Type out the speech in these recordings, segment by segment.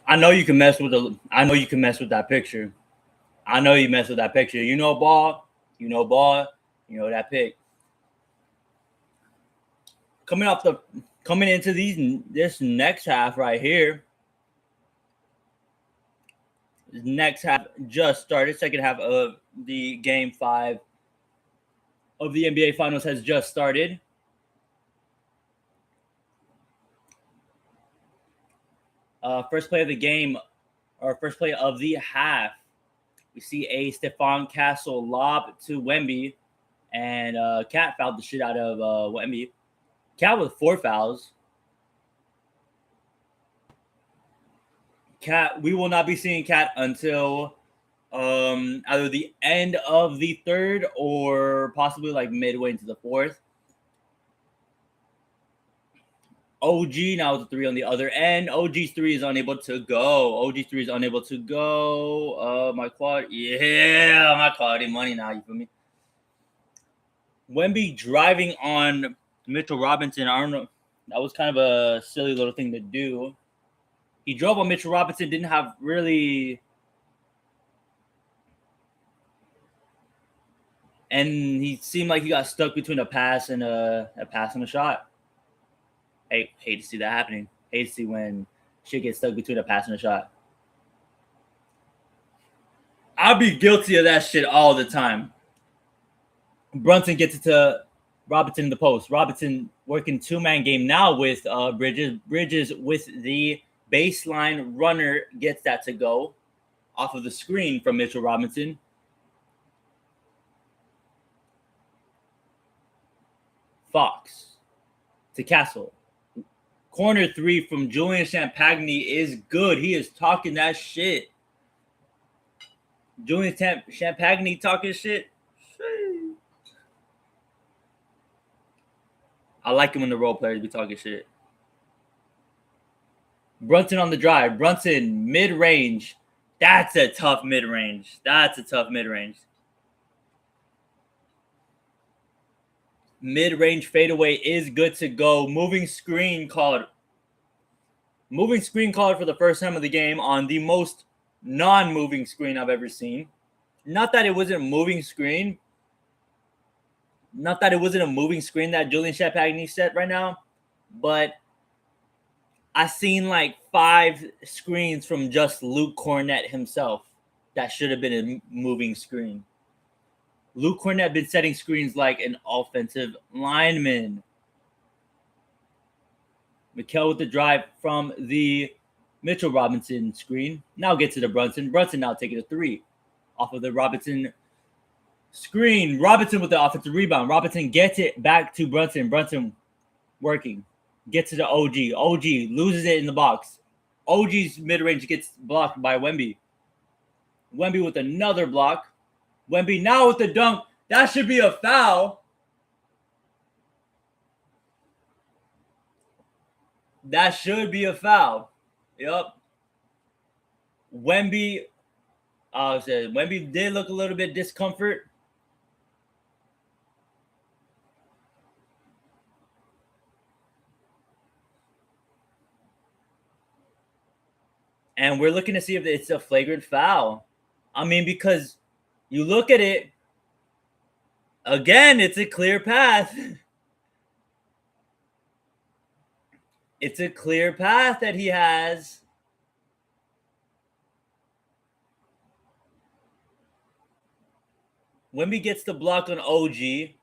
I know you can mess with that picture. I know you mess with that picture. You know ball. You know ball. You know that pick. Coming into this next half right here. This next half just started. Second half of the game 5 of the NBA Finals has just started. First play of the game, or first play of the half, we see a Stephon Castle lob to Wemby, and Cat fouled the shit out of Wemby. Cat with 4 fouls. Cat, we will not be seeing Cat until either the end of the third or possibly like midway into the fourth. OG now with the 3 on the other end. OG's 3 is unable to go. OG's 3 is unable to go. My quality money now. You feel me? Wemby driving on Mitchell Robinson. I don't know. That was kind of a silly little thing to do. He drove on Mitchell Robinson. Didn't have really. And he seemed like he got stuck between a pass and a shot. Hate to see that happening. Hate to see when shit gets stuck between a pass and a shot. I'll be guilty of that shit all the time. Brunson gets it to Robinson in the post. Robinson working 2-man game now with Bridges. Bridges with the baseline runner gets that to go off of the screen from Mitchell Robinson. Fox to Castle. Corner 3 from Julian Champagny is good. He is talking that shit. Julian Champagny talking shit. I like him when the role players be talking shit. Brunson on the drive. Brunson mid-range. That's a tough mid-range. Mid-range fadeaway is good to go. Moving screen called for the first time of the game on the most non-moving screen I've ever seen. Not that it wasn't a moving screen. Not that it wasn't a moving screen that Julian Champagny set right now, but I seen like 5 screens from just Luke Cornett himself that should have been a moving screen. Luke Cornett been setting screens like an offensive lineman. Mikal with the drive from the Mitchell Robinson screen. Now get to the Brunson. Brunson now taking a 3 off of the Robinson screen. Robinson with the offensive rebound. Robinson gets it back to Brunson. Brunson working. Gets to the OG. OG loses it in the box. OG's mid-range gets blocked by Wemby. Wemby with another block. Wemby now with the dunk. That should be a foul. That should be a foul. Yep. Wemby did look a little bit discomfort. And we're looking to see if it's a flagrant foul. I mean, because you look at it, again, it's a clear path. It's a clear path that he has. Wemby gets the block on OG.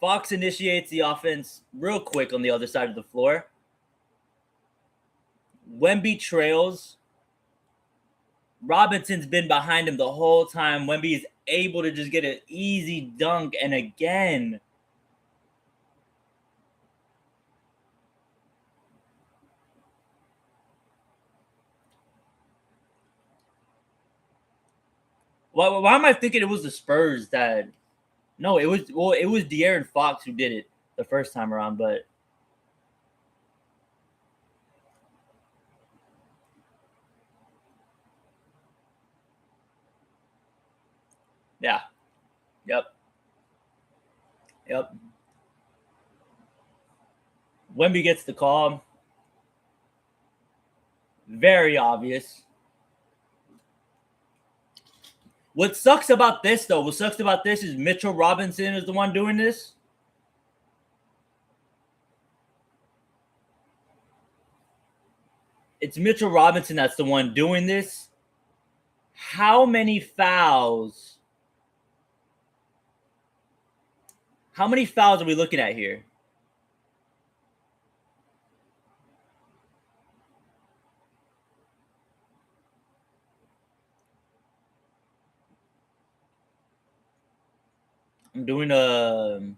Fox initiates the offense real quick on the other side of the floor. Wemby trails. Robinson's been behind him the whole time. Wemby is able to just get an easy dunk. And again, why am I thinking it was the Spurs that? No, it was De'Aaron Fox who did it the first time around, but yeah. Yep. Wemby gets the call. Very obvious. What sucks about this, though, is Mitchell Robinson is the one doing this. It's Mitchell Robinson that's the one doing this. How many fouls? How many fouls are we looking at here? I'm doing I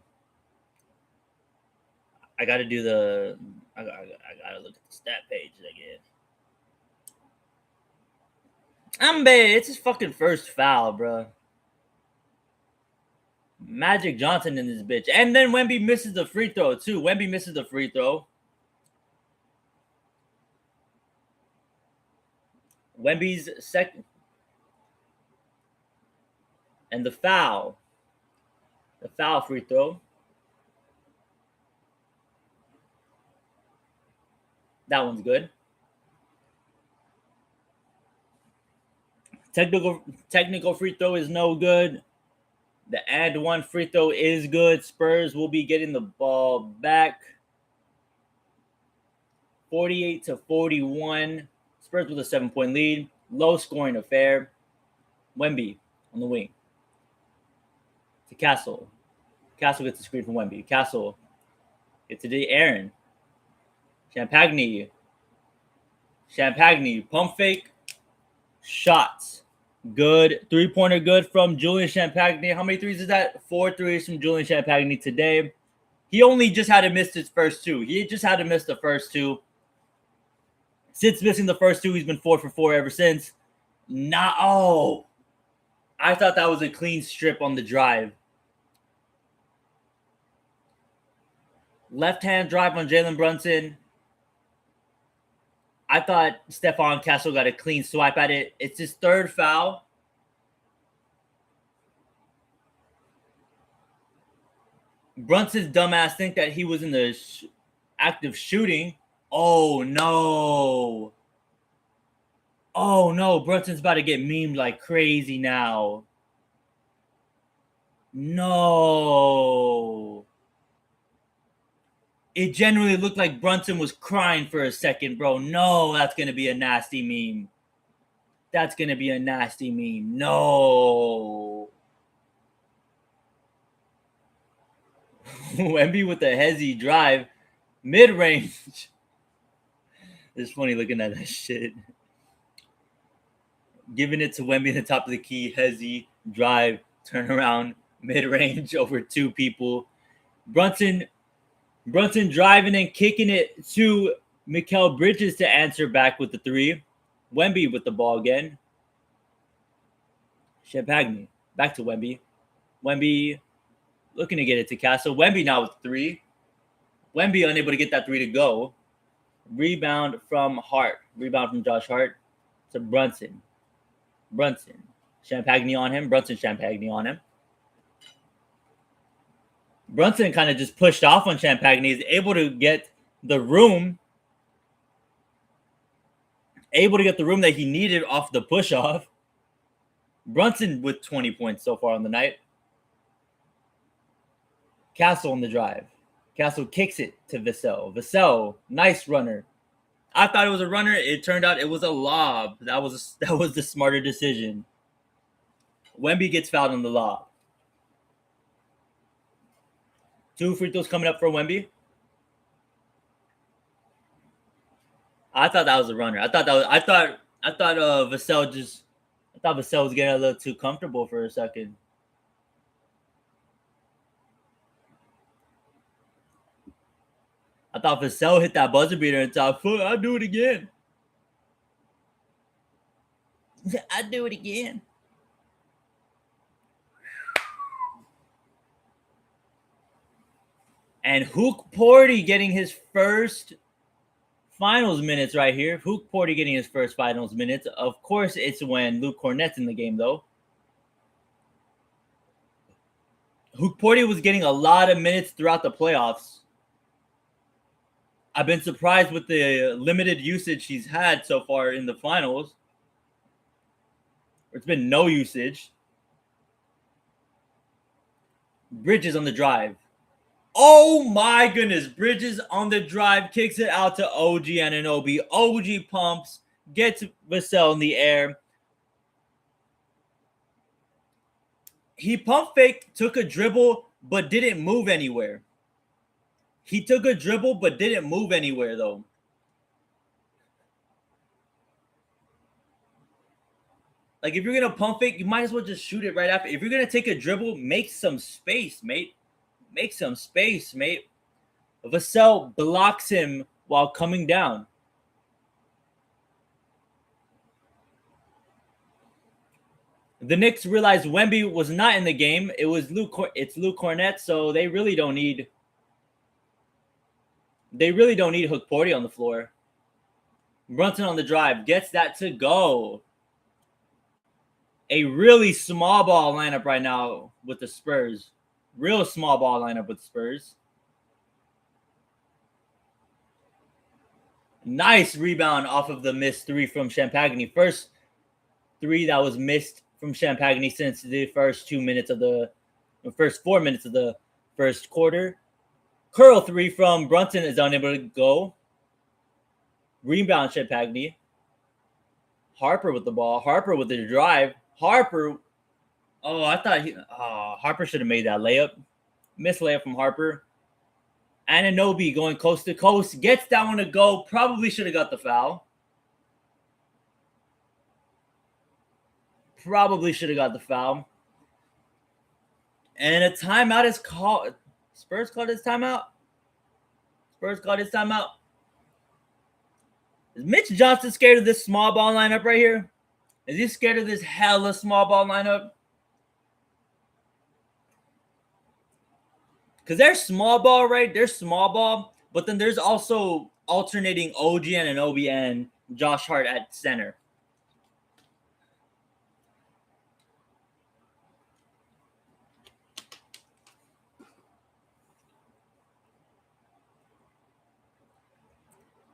gotta do the. I gotta look at the stat page again. I'm bad. It's his fucking first foul, bro. Magic Johnson in this bitch. And then Wemby misses the free throw, too. Wemby misses the free throw. Wemby's second. And the foul. The foul free throw. That one's good. Technical free throw is no good. The and one free throw is good. Spurs will be getting the ball back. 48-41. Spurs with a 7-point lead. Low scoring affair. Wemby on the wing. To Castle. Castle gets the screen from Wemby. Castle gets to Aaron. Champagny. Pump fake. Shots. Good. 3-pointer good from Julian Champagny. How many threes is that? 4 threes from Julian Champagny today. He only just had to miss his first two. He just had to miss the first two. Since missing the first two, he's been 4 for 4 ever since. I thought that was a clean strip on the drive. Left-hand drive on Jalen Brunson. I thought Stephon Castle got a clean swipe at it. It's his third foul. Brunson's dumbass think that he was in the act of shooting. Oh, no. Oh, no. Brunson's about to get memed like crazy now. No. It genuinely looked like Brunson was crying for a second, bro. No, that's going to be a nasty meme. No. Wemby with the hezzy drive. Mid-range. It's funny looking at that shit. Giving it to Wemby at the top of the key. Hezzy drive. Turn around. Mid-range over two people. Brunson driving and kicking it to Mikal Bridges to answer back with the three. Wemby with the ball again. Champagny. Back to Wemby. Wemby looking to get it to Castle. Wemby now with three. Wemby unable to get that three to go. Rebound from Hart. Rebound from Josh Hart to Brunson. Champagny on him. Champagny on him. Brunson kind of just pushed off on Champagny. He's able to get the room. That he needed off the push off. Brunson with 20 points so far on the night. Castle on the drive. Castle kicks it to Vassell. Vassell, nice runner. I thought it was a runner. It turned out it was a lob. That was the smarter decision. Wemby gets fouled on the lob. 2 free throws coming up for Wemby. I thought that was a runner. I thought Vassell was getting a little too comfortable for a second. I thought Vassell hit that buzzer beater and top foot. I'll do it again. And Hook Porty getting his first finals minutes right here. Hook Porty getting his first finals minutes. Of course, it's when Luke Cornett's in the game, though. Hook Porty was getting a lot of minutes throughout the playoffs. I've been surprised with the limited usage he's had so far in the finals. It's been no usage. Bridges on the drive. Oh my goodness. Bridges on the drive. Kicks it out to OG Anunoby. OG pumps. Gets Vassell in the air. He pump faked, took a dribble, but didn't move anywhere. He took a dribble, but didn't move anywhere, though. Like, if you're going to pump fake, you might as well just shoot it right after. If you're going to take a dribble, make some space, mate. Make some space, mate. Vassell blocks him while coming down. The Knicks realized Wemby was not in the game. It's Luke Cornett, so they really don't need Hook Porty on the floor. Brunson on the drive gets that to go. A really small ball lineup right now with the Spurs. Real small ball lineup with Spurs. Nice rebound off of the missed three from Champagny. First three that was missed from Champagny since the first 4 minutes of the first quarter. Curl three from Brunson is unable to go. Rebound Champagny. Harper with the ball. Harper with the drive. Harper. Oh, I thought Harper should have made that layup. Missed layup from Harper. Anunoby going coast to coast. Gets that one to go. Probably should have got the foul. And a timeout is called. Spurs called his timeout. Is Mitch Johnson scared of this small ball lineup right here? Is he scared of this hella small ball lineup? Because there's small ball, right? There's small ball, but then there's also alternating OG Anunoby and Josh Hart at center.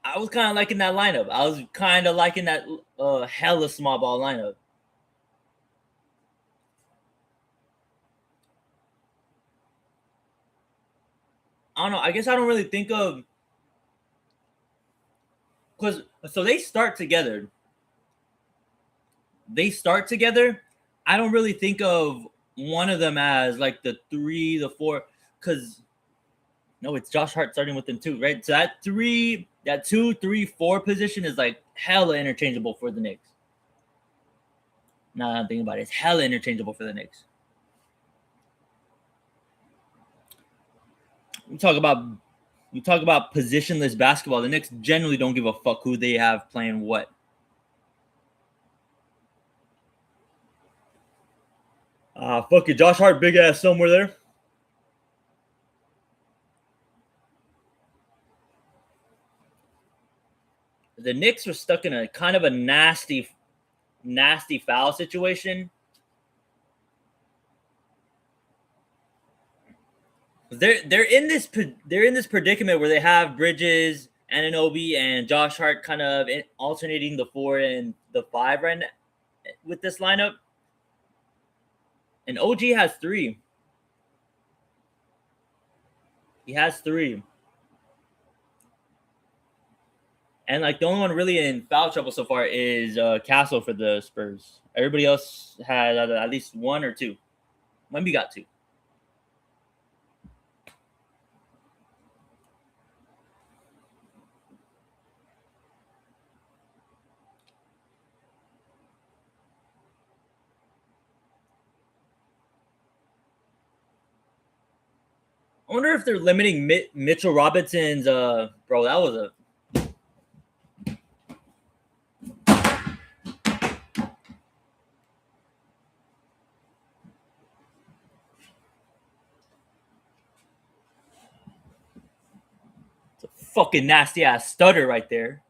I was kind of liking that lineup. I was kind of liking that hella small ball lineup. I don't know. I guess I don't really think of so they start together. I don't really think of one of them as like the 3, the 4, because no, it's Josh Hart starting with them too, right? So that 2, 3, 4 position is like hella interchangeable for the Knicks. Now that I'm thinking about it, it's hella interchangeable for the Knicks. You talk about positionless basketball. The Knicks generally don't give a fuck who they have playing what. Fuck it, Josh Hart, big ass somewhere there. The Knicks were stuck in a kind of a nasty foul situation. They're in this predicament where they have Bridges, Anunoby, and Josh Hart kind of alternating the 4 and the 5 right now with this lineup. And OG has 3. He has 3. And like the only one really in foul trouble so far is Castle for the Spurs. Everybody else had at least 1 or 2. Wemby got 2. I wonder if they're limiting Mitchell Robinson's. Bro, that was a. It's a fucking nasty ass stutter right there.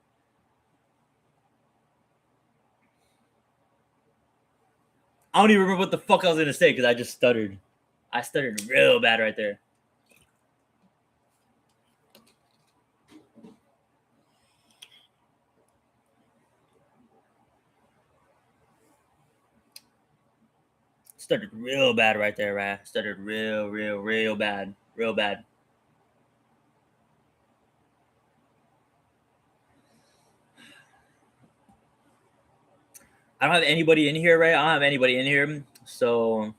I don't even remember what the fuck I was gonna say because I just stuttered. I stuttered real bad right there. Stuttered real bad right there, right? Stuttered real bad. Real bad. I don't have anybody in here, right? I don't have anybody in here. So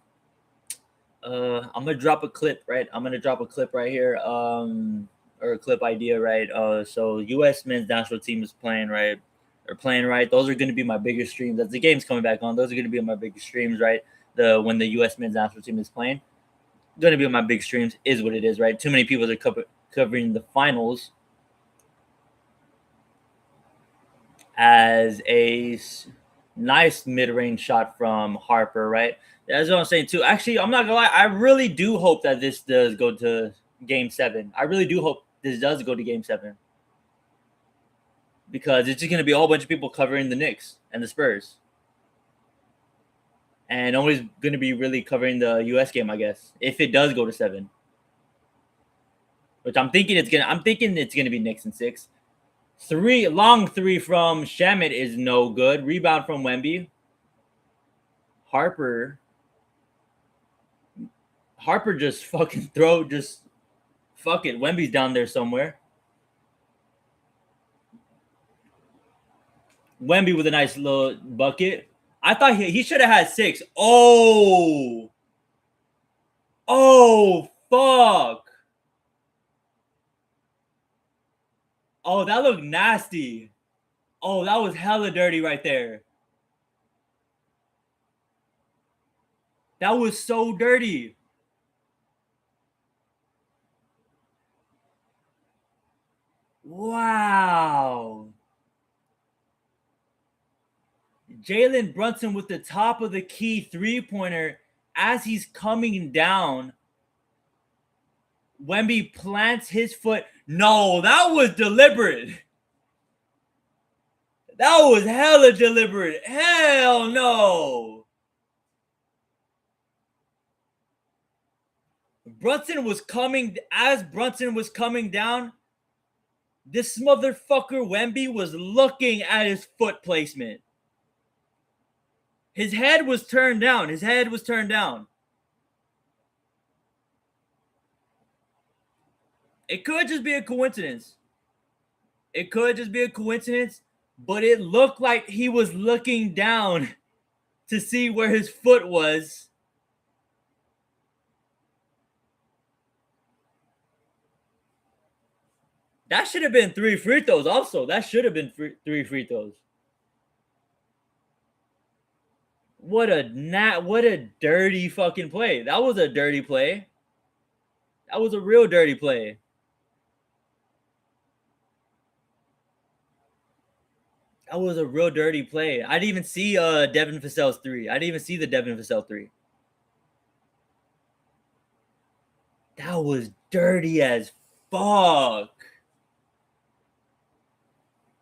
I'm gonna drop a clip, right? I'm gonna drop a clip right here. Or a clip idea, right? So US men's national team is playing, right? Or playing, right? Those are gonna be my biggest streams. As the game's coming back on, those are gonna be my biggest streams, right? When the US men's national team is playing. Gonna be on my big streams, is what it is, right? Too many people are covering the finals as a nice mid-range shot from Harper, right? That's what I'm saying too. Actually, I'm not gonna lie. I really do hope that this does go to Game 7. I really do hope this does go to Game 7 because it's just gonna be a whole bunch of people covering the Knicks and the Spurs, and nobody's gonna be really covering the US game, I guess, if it does go to 7. Which I'm thinking it's gonna be Knicks in 6. Long three from Shamet is no good. Rebound from Wemby. Harper just fucking fuck it. Wemby's down there somewhere. Wemby with a nice little bucket. I thought he should have had 6. Oh fuck. Oh, that looked nasty. Oh, that was hella dirty right there. That was so dirty. Wow. Jalen Brunson with the top of the key 3-pointer as he's coming down. Wemby plants his foot. No, that was deliberate. That was hella deliberate. Hell no. Brunson was coming down. This motherfucker Wemby was looking at his foot placement. His head was turned down. It could just be a coincidence. But it looked like he was looking down to see where his foot was. That should have been 3 free throws also. That should have been 3 free throws. What a dirty fucking play. That was a dirty play. That was a real dirty play. That was a real dirty play. I didn't even see Devin Vassell's 3. I didn't even see the Devin Vassell 3. That was dirty as fuck.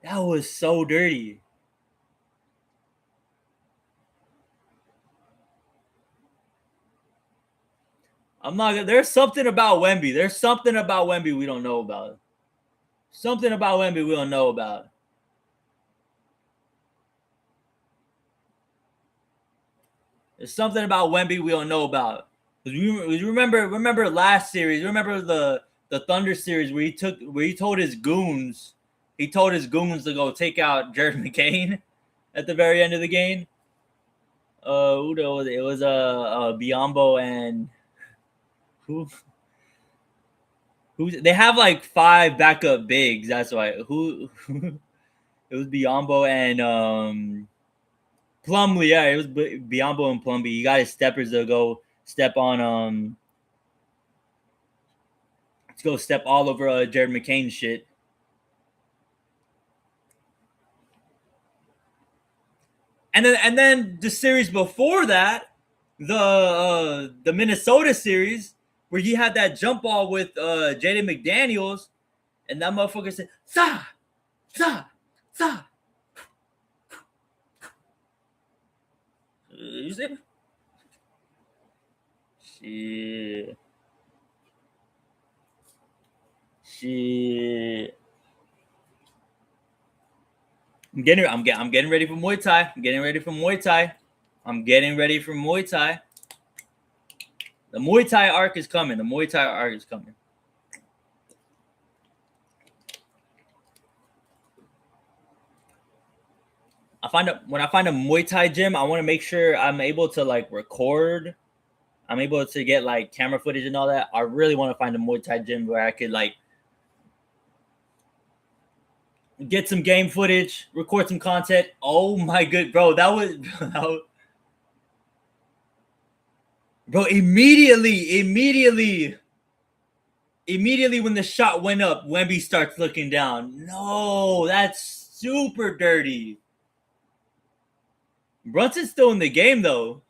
That was so dirty. There's something about Wemby. There's something about Wemby we don't know about. Something about Wemby we don't know about. There's something about Wemby we don't know about. You remember last series. Remember the Thunder series where he told his goons to go take out Jared McCain at the very end of the game. Who was it? It was Biombo and who? They have like 5 backup bigs. That's why. Who? It was Biombo and Plumlee. Yeah, it was Biombo and Plumlee. He got his steppers to go step on let's go step all over Jared McCain's shit. And then the series before that, the Minnesota series where he had that jump ball with Jaden McDaniels, and that motherfucker said, "Sa, sa, sa." You see? Shit. I'm getting ready for Muay Thai. I'm getting ready for Muay Thai. The Muay Thai arc is coming. The Muay Thai arc is coming. When I find a Muay Thai gym, I want to make sure I'm able to like record. I'm able to get like camera footage and all that. I really want to find a Muay Thai gym where I could like get some game footage, record some content. Oh my good, bro, that was bro. Immediately when the shot went up, Wemby starts looking down. No, that's super dirty. Brunson's still in the game, though.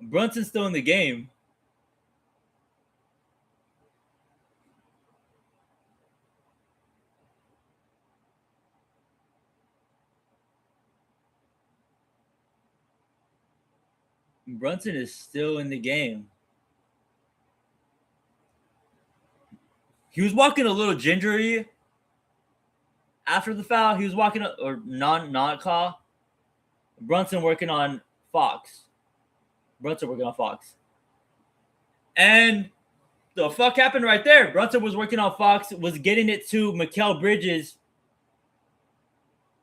Brunson's still in the game. Brunson is still in the game. He was walking a little gingery after the foul. He was walking or not call. Brunson working on Fox. And the fuck happened right there? Brunson was working on Fox, was getting it to Mikal Bridges.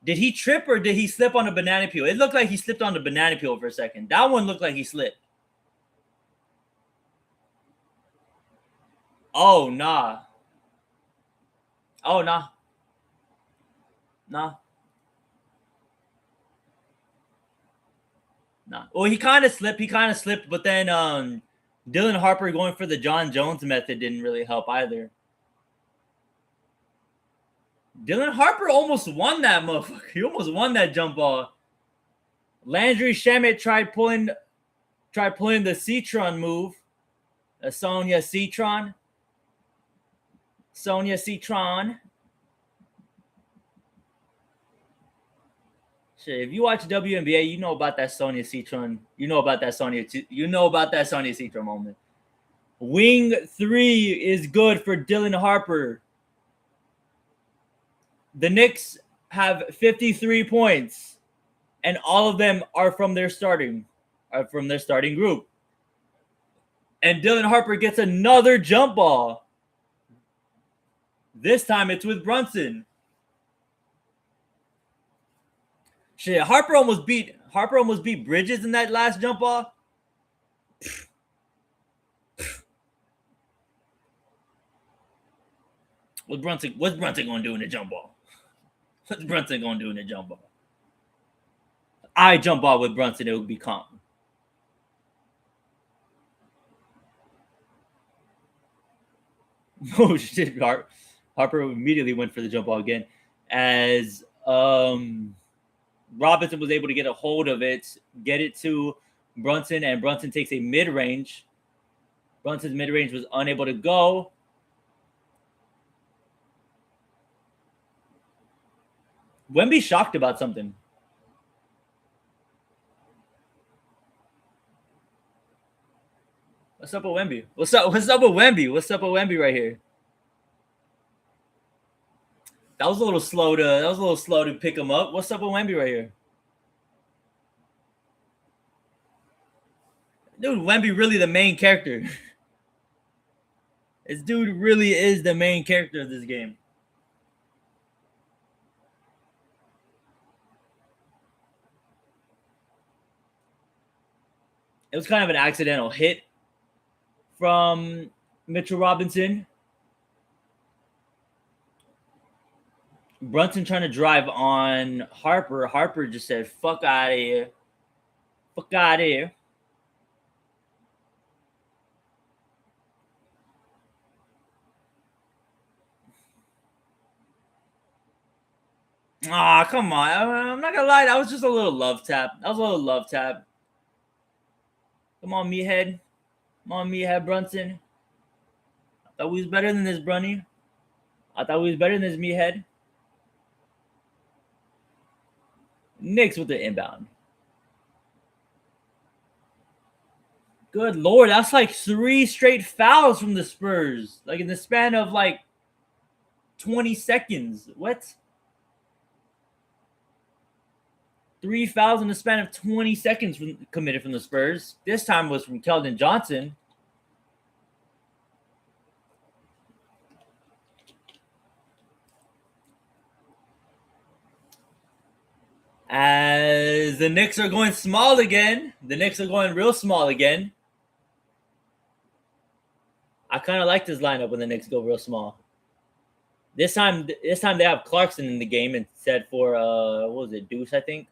Did he trip or did he slip on a banana peel? It looked like he slipped on the banana peel for a second. That one looked like he slipped. Oh, nah. Oh, nah. Nah. Well, he kind of slipped, but then Dylan Harper going for the John Jones method didn't really help either. Dylan Harper almost won that motherfucker. He almost won that jump ball. Landry Shamet tried pulling the Citron move. Sonya Citron. Shit, if you watch WNBA, you know about that Sonya Citron. You know about that Sonya Citron moment. Wing 3 is good for Dylan Harper. The Knicks have 53 points, and all of them are from their starting group. And Dylan Harper gets another jump ball. This time it's with Brunson. Shit, Harper almost beat Bridges in that last jump ball. What's Brunson gonna do in the jump ball? I jump ball with Brunson, it would be calm. Oh shit, Harper immediately went for the jump ball again. As Robinson was able to get a hold of it, get it to Brunson, and Brunson takes a mid-range. Brunson's mid-range was unable to go. Wemby shocked about something. What's up with Wemby? What's up with Wemby right here? That was a little slow to pick him up. What's up with Wemby right here? Dude, Wemby really the main character. This dude really is the main character of this game. It was kind of an accidental hit from Mitchell Robinson. Brunson trying to drive on Harper. Harper just said, fuck out of here. Fuck out of here. Aw, come on. I'm not gonna lie. That was just a little love tap. Come on, meathead. Brunson. I thought we was better than this, Brunny. Meathead. Knicks with the inbound. Good Lord, that's like 3 straight fouls from the Spurs. Like in the span of like 20 seconds. What? 3 fouls in the span of 20 seconds committed from the Spurs. This time was from Keldon Johnson. As the Knicks are going small again. The Knicks are going real small again. I kind of like this lineup when the Knicks go real small. This time they have Clarkson in the game instead for what was it, Deuce, I think.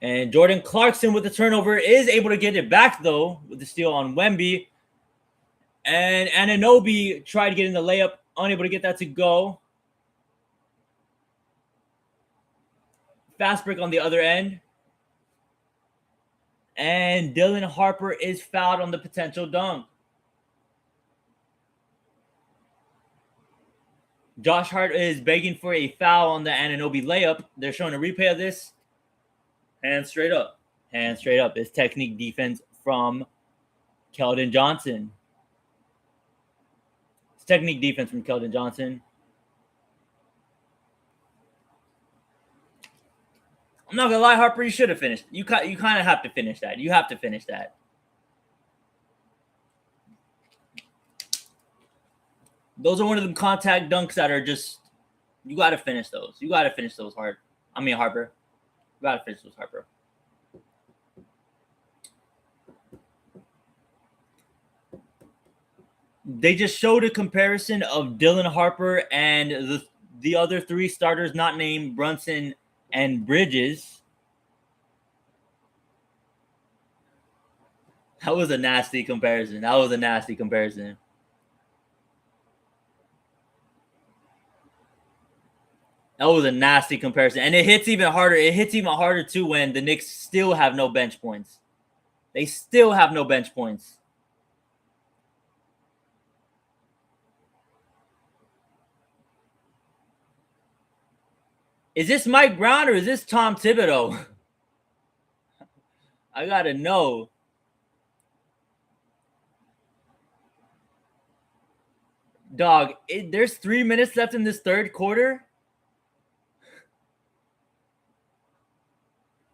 And Jordan Clarkson with the turnover is able to get it back though with the steal on Wemby. And Anunoby tried to get in the layup, unable to get that to go. Fast break on the other end. And Dylan Harper is fouled on the potential dunk. Josh Hart is begging for a foul on the Anunoby layup. They're showing a replay of this. Hands straight up. Hands straight up. It's technique defense from Keldon Johnson. It's technique defense from Keldon Johnson. I'm not going to lie, Harper, you should have finished. You kind of have to finish that. You have to finish that. Those are one of them contact dunks that are just, you got to finish those. You got to finish those, Harper. You got to finish those, Harper. They just showed a comparison of Dylan Harper and the other 3 starters not named Brunson and Bridges. That was a nasty comparison. And it hits even harder. Too when the Knicks still have no bench points. They still have no bench points. Is this Mike Brown or is this Tom Thibodeau? I gotta know. Dog, there's 3 minutes left in this third quarter.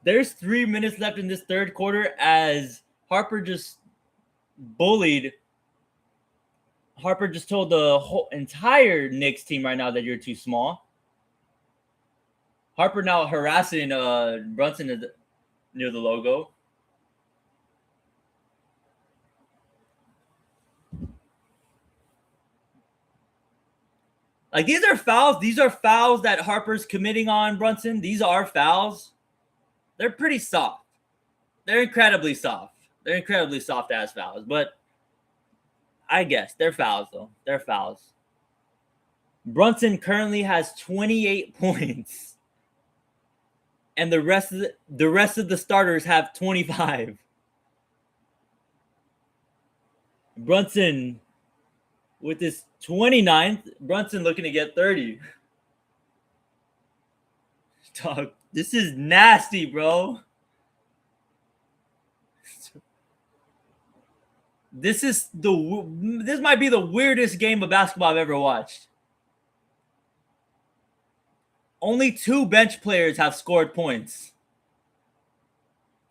There's 3 minutes left in this third quarter as Harper just bullied. Harper just told the whole entire Knicks team right now that you're too small. Harper now harassing Brunson near the logo. Like, these are fouls. These are fouls that Harper's committing on Brunson. These are fouls. They're pretty soft. They're incredibly soft. They're incredibly soft-ass fouls. But I guess they're fouls, though. They're fouls. Brunson currently has 28 points. And the rest of the starters have 25. Brunson with his 29th, Brunson looking to get 30. Dog, this is nasty, bro. This might be the weirdest game of basketball I've ever watched. Only 2 bench players have scored points.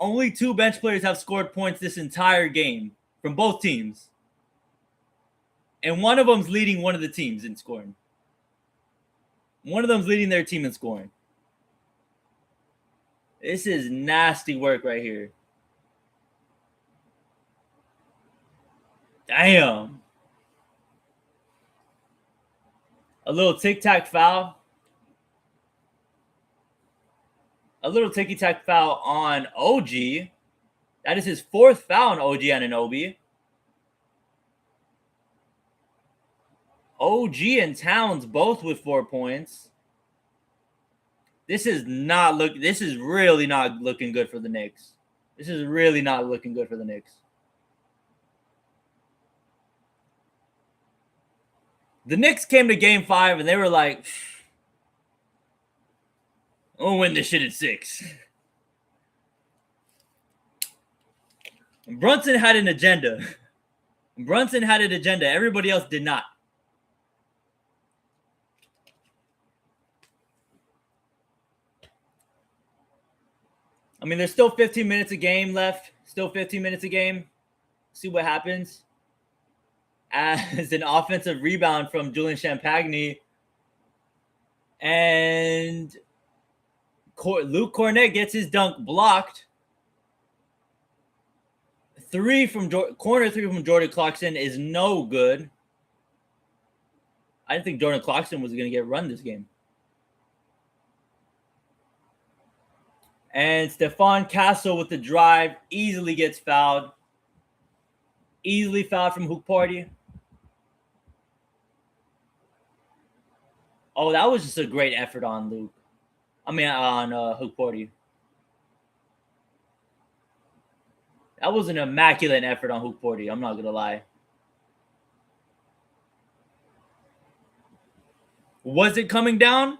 Only 2 bench players have scored points this entire game from both teams. And one of them's leading one of the teams in scoring. One of them's leading their team in scoring. This is nasty work right here. Damn. A little tic-tac foul. A little ticky-tack foul on OG. That is his 4th foul on OG Anunoby. OG and Towns both with 4 points. This is really not looking good for the Knicks. The Knicks came to game 5 and they were like, we'll win this shit at 6. Brunson had an agenda. Everybody else did not. I mean, there's still 15 minutes a game left. Still 15 minutes a game. See what happens. As an offensive rebound from Julian Champagny. And Luke Cornett gets his dunk blocked. Corner three from Jordan Clarkson is no good. I didn't think Jordan Clarkson was going to get run this game. And Stephon Castle with the drive easily gets fouled. Easily fouled from Hoop Party. Oh, that was just a great effort on Luke. On Hoop Party. That was an immaculate effort on Hoop Party. I'm not going to lie. Was it coming down?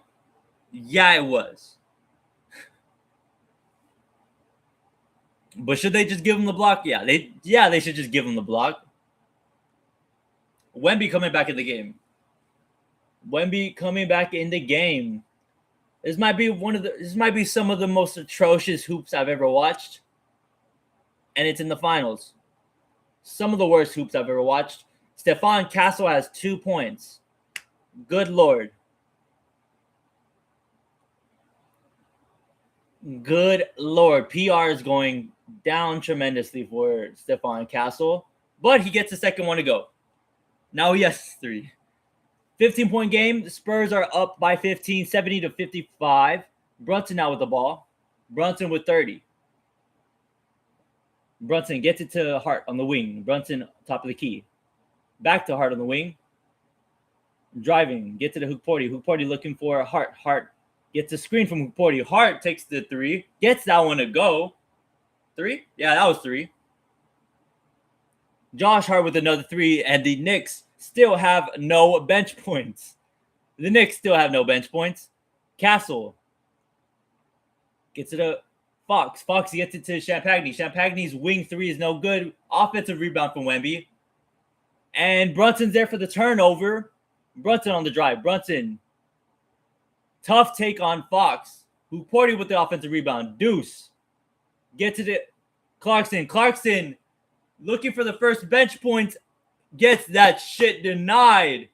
Yeah, it was. But should they just give him the block? Yeah, they should just give him the block. Wemby coming back in the game. This might be some of the most atrocious hoops I've ever watched. And it's in the finals. Some of the worst hoops I've ever watched. Stephon Castle has 2 points. Good Lord. Good Lord. PR is going down tremendously for Stephon Castle. But he gets the second one to go. Now he has 3. 15-point game. The Spurs are up by 15, 70-55. Brunson now with the ball. Brunson with 30. Brunson gets it to Hart on the wing. Brunson top of the key. Back to Hart on the wing. Driving. Get to the Hoop Party. Hoop Party looking for Hart. Hart gets a screen from Hoop Party. Hart takes the 3. Gets that one to go. 3? Yeah, that was 3. Josh Hart with another 3. And the Knicks still have no bench points. Castle gets it to Fox. Fox gets it to Champagny. Champagny's wing 3 is no good. Offensive rebound from Wemby. And Brunson's there for the turnover. Brunson on the drive. Brunson. Tough take on Fox. Who Porty with the offensive rebound. Deuce. Gets it to Clarkson. Clarkson looking for the first bench points. Gets that shit denied.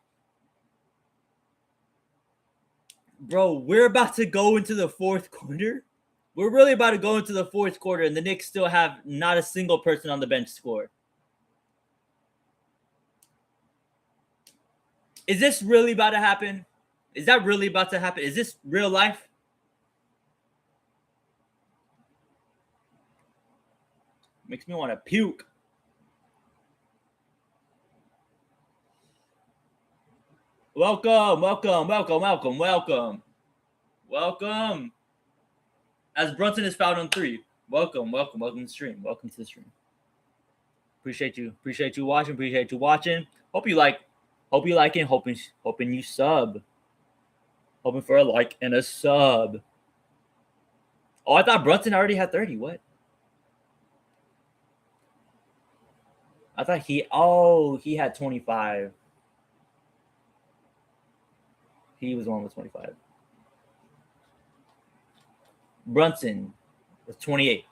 Bro, we're about to go into the fourth quarter. We're really about to go into the fourth quarter, and the Knicks still have not a single person on the bench score. Is this really about to happen? Is that really about to happen? Is this real life? Makes me want to puke. Welcome. As Brunson is fouled on 3. Welcome to the stream. Appreciate you watching. Hope you like it. Hoping you sub. Hoping for a like and a sub. Oh, I thought Brunson already had 30. What? I thought he had 25. He was the one with 25. Brunson with 28.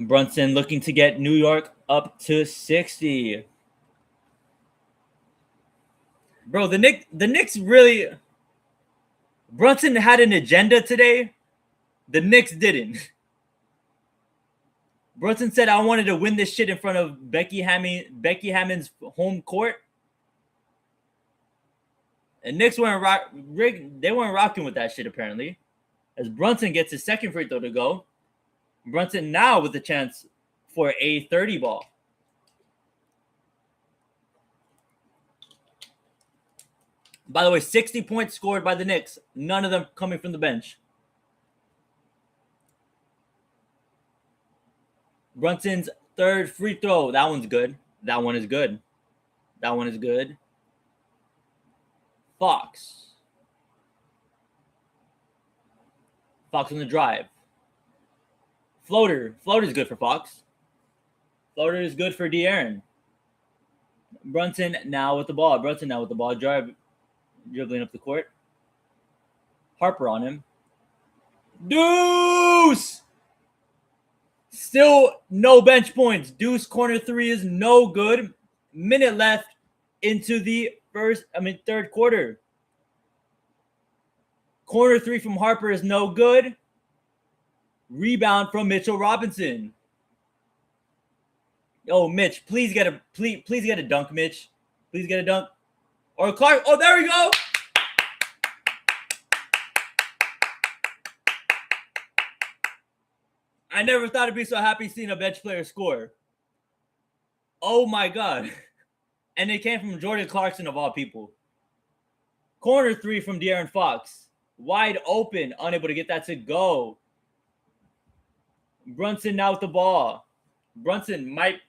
Brunson looking to get New York up to 60. Bro, the Knicks really... Brunson had an agenda today. The Knicks didn't. Brunson said, I wanted to win this shit in front of Becky Hammond's home court. And Knicks weren't rocking with that shit, apparently. As Brunson gets his second free throw to go. Brunson now with a chance for a 30 ball. By the way, 60 points scored by the Knicks. None of them coming from the bench. Brunson's third free throw. That one's good. That one is good. Fox on the drive. Floater is good for Fox. Floater is good for De'Aaron. Brunson now with the ball. Dribbling up the court. Harper on him. Deuce! Still no bench points. Deuce corner three is no good. Minute left into the third quarter. Corner three from Harper is no good. Rebound from Mitchell Robinson. Oh, Mitch, please get a dunk, Mitch. Please get a dunk. Or Clark. Oh, there we go. I never thought I'd be so happy seeing a bench player score. Oh my God. And it came from Jordan Clarkson of all people. Corner three from De'Aaron Fox. Wide open, unable to get that to go. Brunson now with the ball. Brunson might,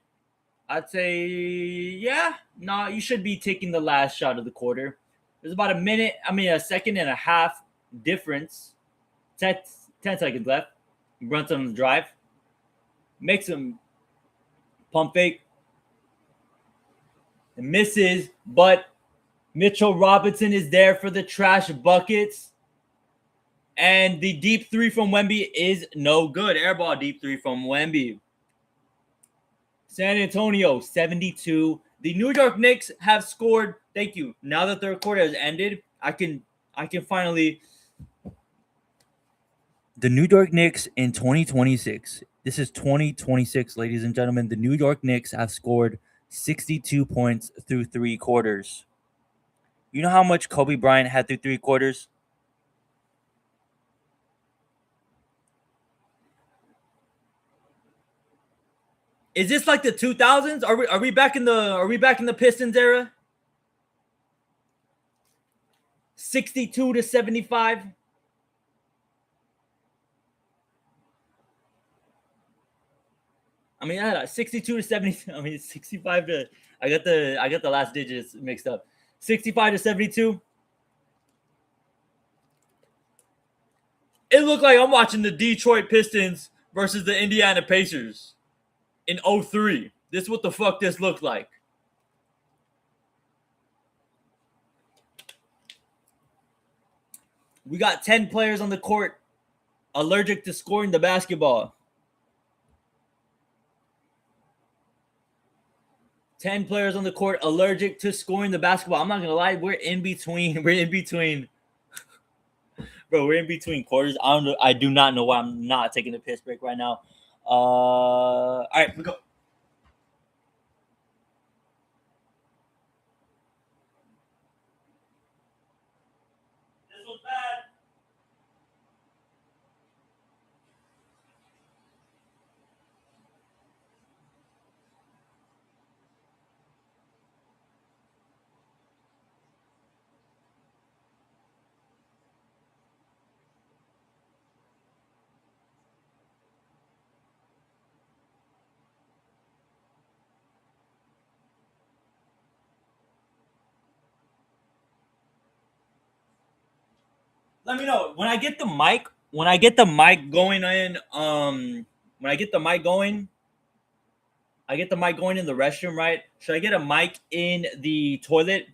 I'd say, you should be taking the last shot of the quarter. There's about a second and a half difference. 10 seconds left. Brunson on the drive. Makes him pump fake. And misses, but Mitchell Robinson is there for the trash buckets. And the deep three from Wemby is no good. Airball deep three from Wemby. San Antonio, 72. The New York Knicks have scored. Thank you. Now that the third quarter has ended, I can finally. The New York Knicks in 2026. This is 2026, ladies and gentlemen. The New York Knicks have scored 62 points through three quarters. You know how much Kobe Bryant had through three quarters? Is this like the 2000s? Are we back in the Pistons era? 62 to 75. I mean, 62 to 70. I mean, 65 to. I got the last digits mixed up. 65 to 72. It looked like I'm watching the Detroit Pistons versus the Indiana Pacers in 03. This is what the fuck this looked like. We got 10 players on the court allergic to scoring the basketball. 10 players on the court allergic to scoring the basketball. I'm not going to lie. We're in between. Bro, we're in between quarters. I do not know why I'm not taking a piss break right now. All right, we go. This was bad. Let me know when I get the mic. When I get the mic going in, when I get the mic going, I get the mic going in the restroom, right? Should I get a mic in the toilet?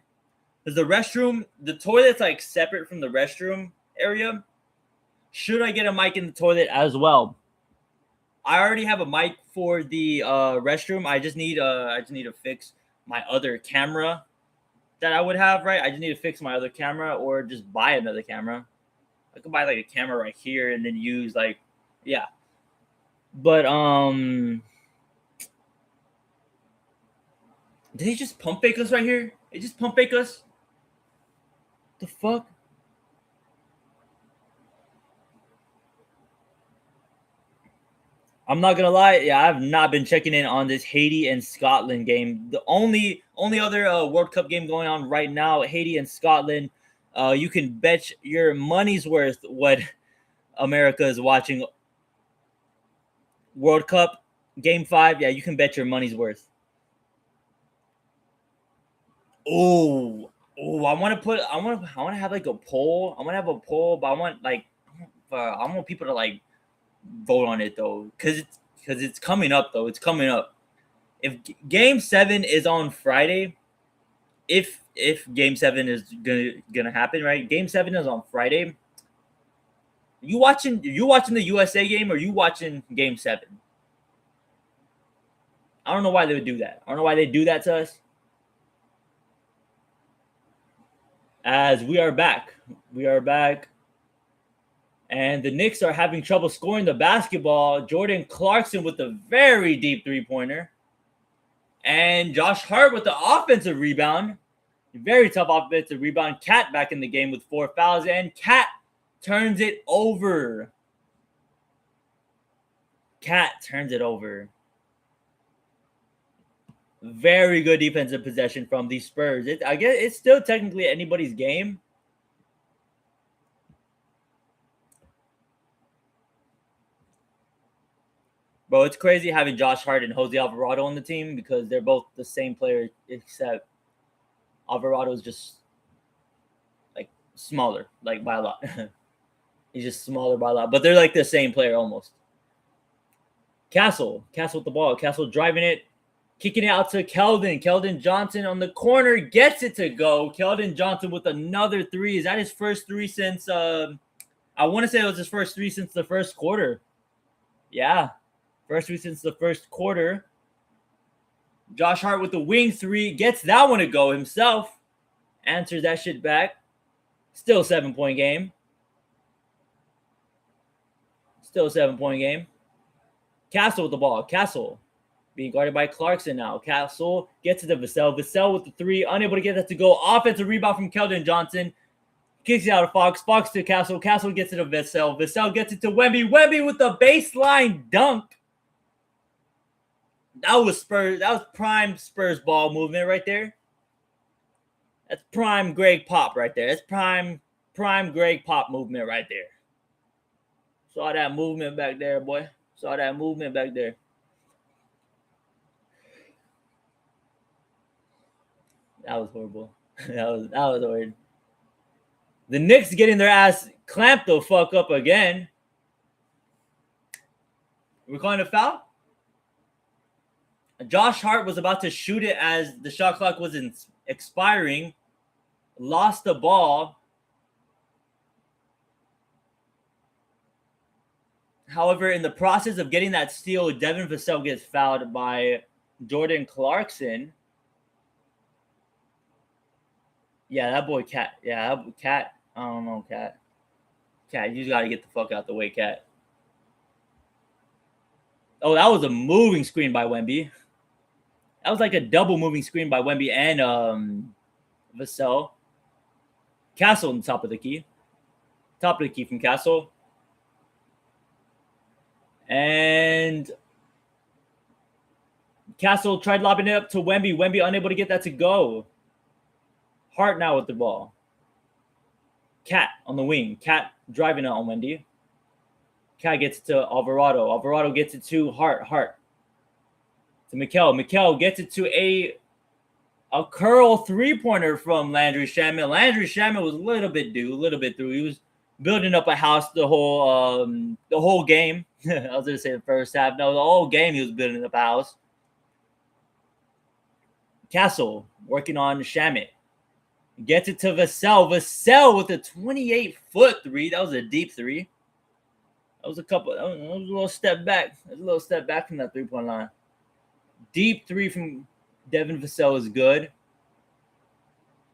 Because the toilet's like separate from the restroom area. Should I get a mic in the toilet as well? I already have a mic for the restroom. I just need to fix my other camera that I would have, right? I just need to fix my other camera or just buy another camera. I could buy like a camera right here and then use but did they just pump fake us right here? They just pump fake us? The fuck? I'm not gonna lie, I have not been checking in on this Haiti and Scotland game. The only other World Cup game going on right now, Haiti and Scotland. You can bet your money's worth what America is watching. World Cup Game 5, you can bet your money's worth. I want to have like a poll. I want to have a poll, but I want people to like vote on it though, because it's coming up though. It's coming up. If Game 7 is on Friday, if Game 7 is gonna happen, right? Game 7 is on Friday. You watching the USA game or you watching Game 7? I don't know why they would do that. I don't know why they do that to us. As we are back. We are back. And the Knicks are having trouble scoring the basketball. Jordan Clarkson with a very deep three-pointer. And Josh Hart with the offensive rebound. Very tough offensive rebound. Cat back in the game with 4 fouls. And Cat turns it over. Cat turns it over. Very good defensive possession from the Spurs. I guess it's still technically anybody's game. Bro, it's crazy having Josh Hart and Jose Alvarado on the team because they're both the same player, except Alvarado's just like smaller, like by a lot. He's just smaller by a lot, but they're like the same player almost. Castle with the ball. Castle driving it, kicking it out to Keldon. Keldon Johnson on the corner gets it to go. Keldon Johnson with another three. Is that his first three since? I want to say it was his first three since the first quarter. Yeah. First three since the first quarter. Josh Hart with the wing three. Gets that one to go himself. Answers that shit back. Still 7-point game. Still a 7-point game. Castle with the ball. Castle being guarded by Clarkson now. Castle gets to the Vassell. Vassell with the three. Unable to get that to go. Offensive rebound from Keldon Johnson. Kicks it out of Fox. Fox to Castle. Castle gets it to Vassell. Vassell gets it to Wemby. Wemby with the baseline dunk. That was Spurs. That was prime Spurs ball movement right there. That's prime Greg Pop right there. That's prime Greg Pop movement right there. Saw that movement back there, boy. Saw that movement back there. That was horrible. that was horrible. The Knicks getting their ass clamped the fuck up again. We're calling a foul? Josh Hart was about to shoot it as the shot clock was expiring. Lost the ball. However, in the process of getting that steal, Devin Vassell gets fouled by Jordan Clarkson. Yeah, that boy Cat. Yeah, Cat. I don't know, Cat. Cat, you got to get the fuck out the way, Cat. Oh, that was a moving screen by Wemby. That was like a double moving screen by Wemby and Vassell. Castle on the top of the key. Top of the key from Castle. And Castle tried lobbing it up to Wemby. Wemby unable to get that to go. Hart now with the ball. Cat on the wing. Cat driving it on Wemby. Cat gets it to Alvarado. Alvarado gets it to Hart. Hart to Mikal. Mikal gets it to a curl three-pointer from Landry Shamet. Landry Shamet was a little bit through. He was building up a house the whole game. I was going to say the first half. No, the whole game he was building up a house. Castle working on Shamet. Gets it to Vassell. Vassell with a 28-foot three. That was a deep three. That was a little step back. There's a little step back from that three-point line. Deep three from Devin Vassell is good.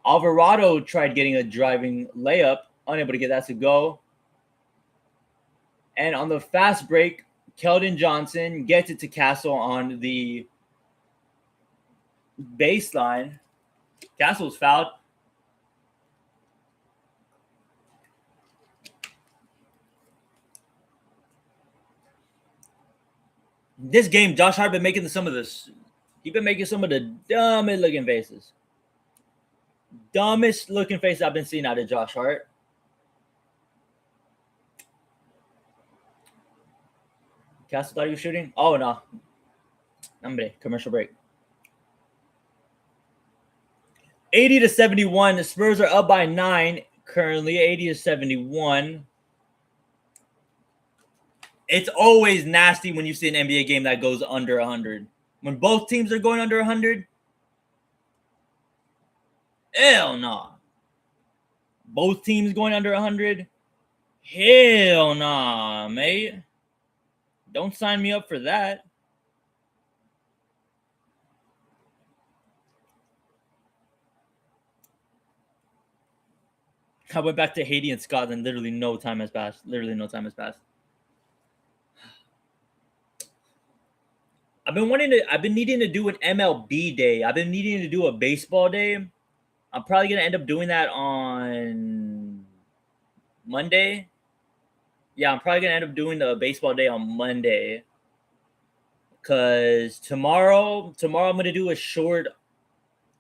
Alvarado tried getting a driving layup. Unable to get that to go. And on the fast break, Keldon Johnson gets it to Castle on the baseline. Castle's fouled. This game, Josh Hart been making some of this. He's been making some of the dumbest looking faces. Dumbest looking face I've been seeing out of Josh Hart. Castle thought he was shooting? Oh, no. Hombre, commercial break. 80-71. The Spurs are up by 9 currently. 80-71. It's always nasty when you see an NBA game that goes under 100. When both teams are going under 100, hell no. Both teams going under 100, Hell nah, mate. Don't sign me up for that. I went back to Haiti and Scotland. Literally no time has passed. Literally no time has passed. I've been needing to do an MLB day. I've been needing to do a baseball day. I'm probably gonna end up doing that on Monday. Yeah, I'm probably gonna end up doing the baseball day on Monday. Cause tomorrow I'm gonna do a short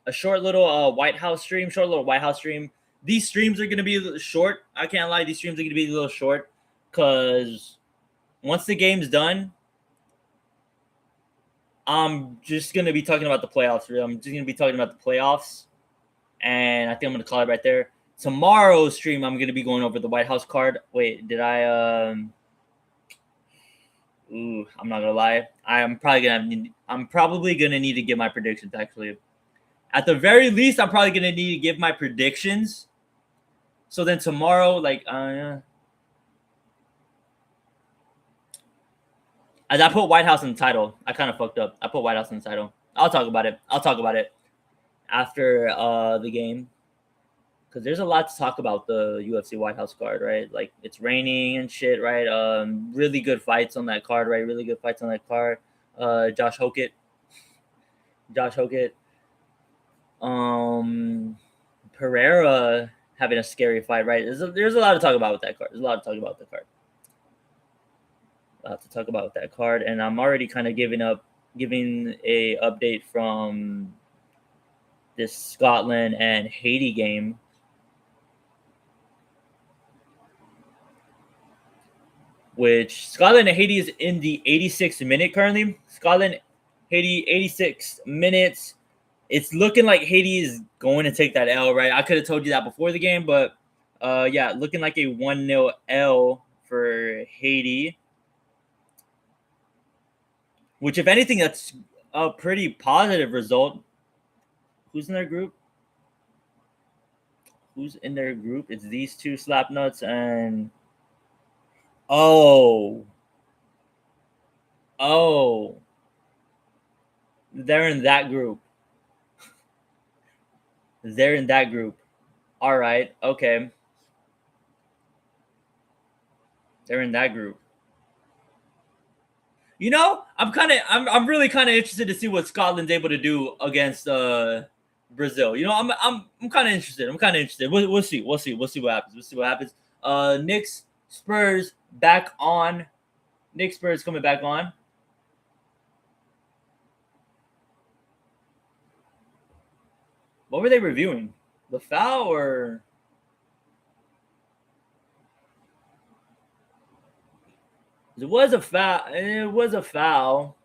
little White House stream. Short little White House stream. These streams are gonna be short. I can't lie. These streams are gonna be a little short. Cause once the game's done, I'm just gonna be talking about the playoffs. I'm just gonna be talking about the playoffs, and I think I'm gonna call it right there. Tomorrow's stream, I'm gonna be going over the White House card. Wait, did I? I'm not gonna lie. I'm probably gonna need to give my predictions. Actually, at the very least, I'm probably gonna need to give my predictions. So then tomorrow, as I put White House in the title, I kind of fucked up. I put White House in the title. I'll talk about it. After the game, because there's a lot to talk about the UFC White House card, right? Like it's raining and shit, right? Really good fights on that card, right? Really good fights on that card. Josh Hokett. Pereira having a scary fight, right? There's a lot to talk about with that card. And I'm already kind of giving a update from this Scotland and Haiti game. Which Scotland and Haiti is in the 86th minute currently. Scotland, Haiti, 86 minutes. It's looking like Haiti is going to take that L, right? I could have told you that before the game, but yeah, looking like a 1-0 L for Haiti. Which, if anything, that's a pretty positive result. Who's in their group? It's these two slapnuts and oh, they're in that group. All right, okay. They're in that group. You know, I'm really kind of interested to see what Scotland's able to do against Brazil. You know, I'm kind of interested. We'll see what happens. Knicks Spurs back on. Knicks Spurs coming back on. What were they reviewing? The foul or? It was a foul.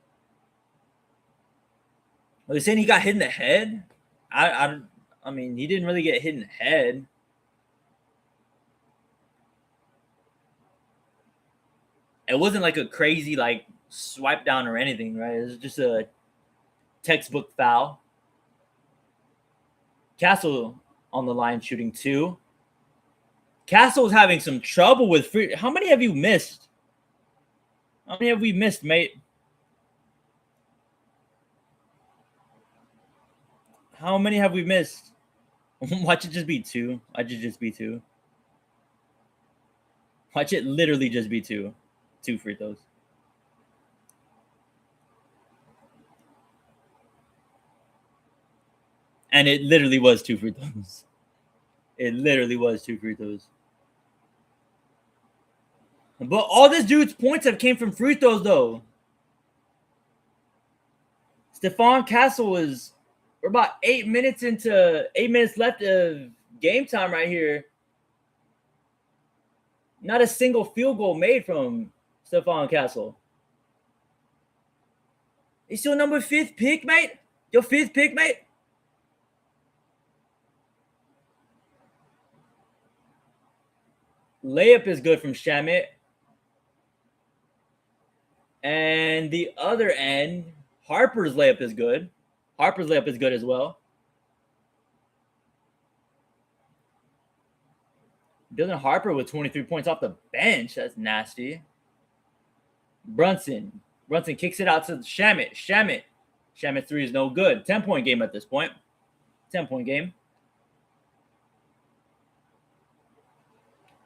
Are they saying he got hit in the head? I mean, he didn't really get hit in the head. It wasn't like a crazy like swipe down or anything, right? It was just a textbook foul. Castle on the line shooting 2. Castle's having some trouble with free. How many have you missed? How many have we missed, mate? How many have we missed? Watch it just be 2. Watch it literally just be 2. 2 free throws. And it literally was 2 free throws. But all this dude's points have came from free throws, though. Stephon Castle is. We're about 8 minutes left of game time right here. Not a single field goal made from Stephon Castle. It's your number 5th pick, mate? Your 5th pick, mate? Layup is good from Shamit. And the other end, Harper's layup is good. As well. Dylan Harper with 23 points off the bench. That's nasty. Brunson kicks it out to Shamit. Shamit 3 is no good. 10-point game at this point. 10-point game.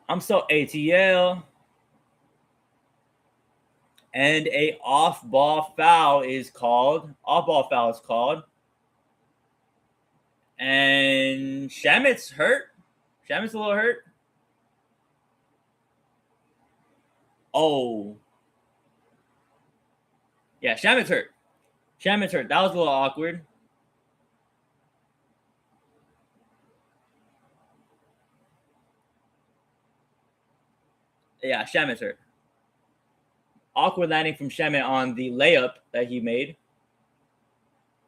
I'm so ATL. And a off-ball foul is called. Off-ball foul is called. And Shamit's hurt. Shamit's a little hurt. Oh. Yeah, Shamit's hurt. Shamit's hurt. That was a little awkward. Yeah, Shamit's hurt. Awkward landing from Shamit on the layup that he made.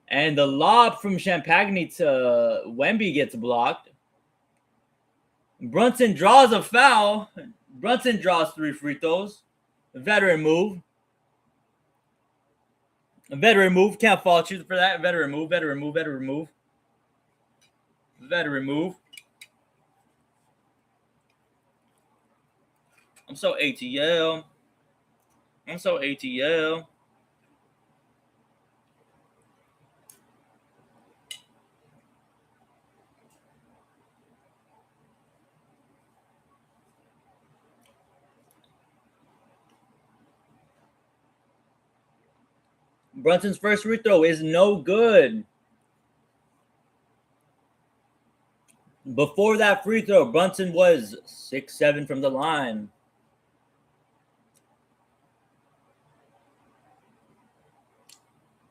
And the lob from Champagne to Wemby gets blocked. Brunson draws a foul. Brunson draws 3 free throws. Veteran move. Veteran move. Can't fault you for that. Veteran move. Veteran move. Veteran move. Veteran move. I'm so ATL. I'm so ATL. Brunson's first free throw is no good. Before that free throw, Brunson was 6-7 from the line.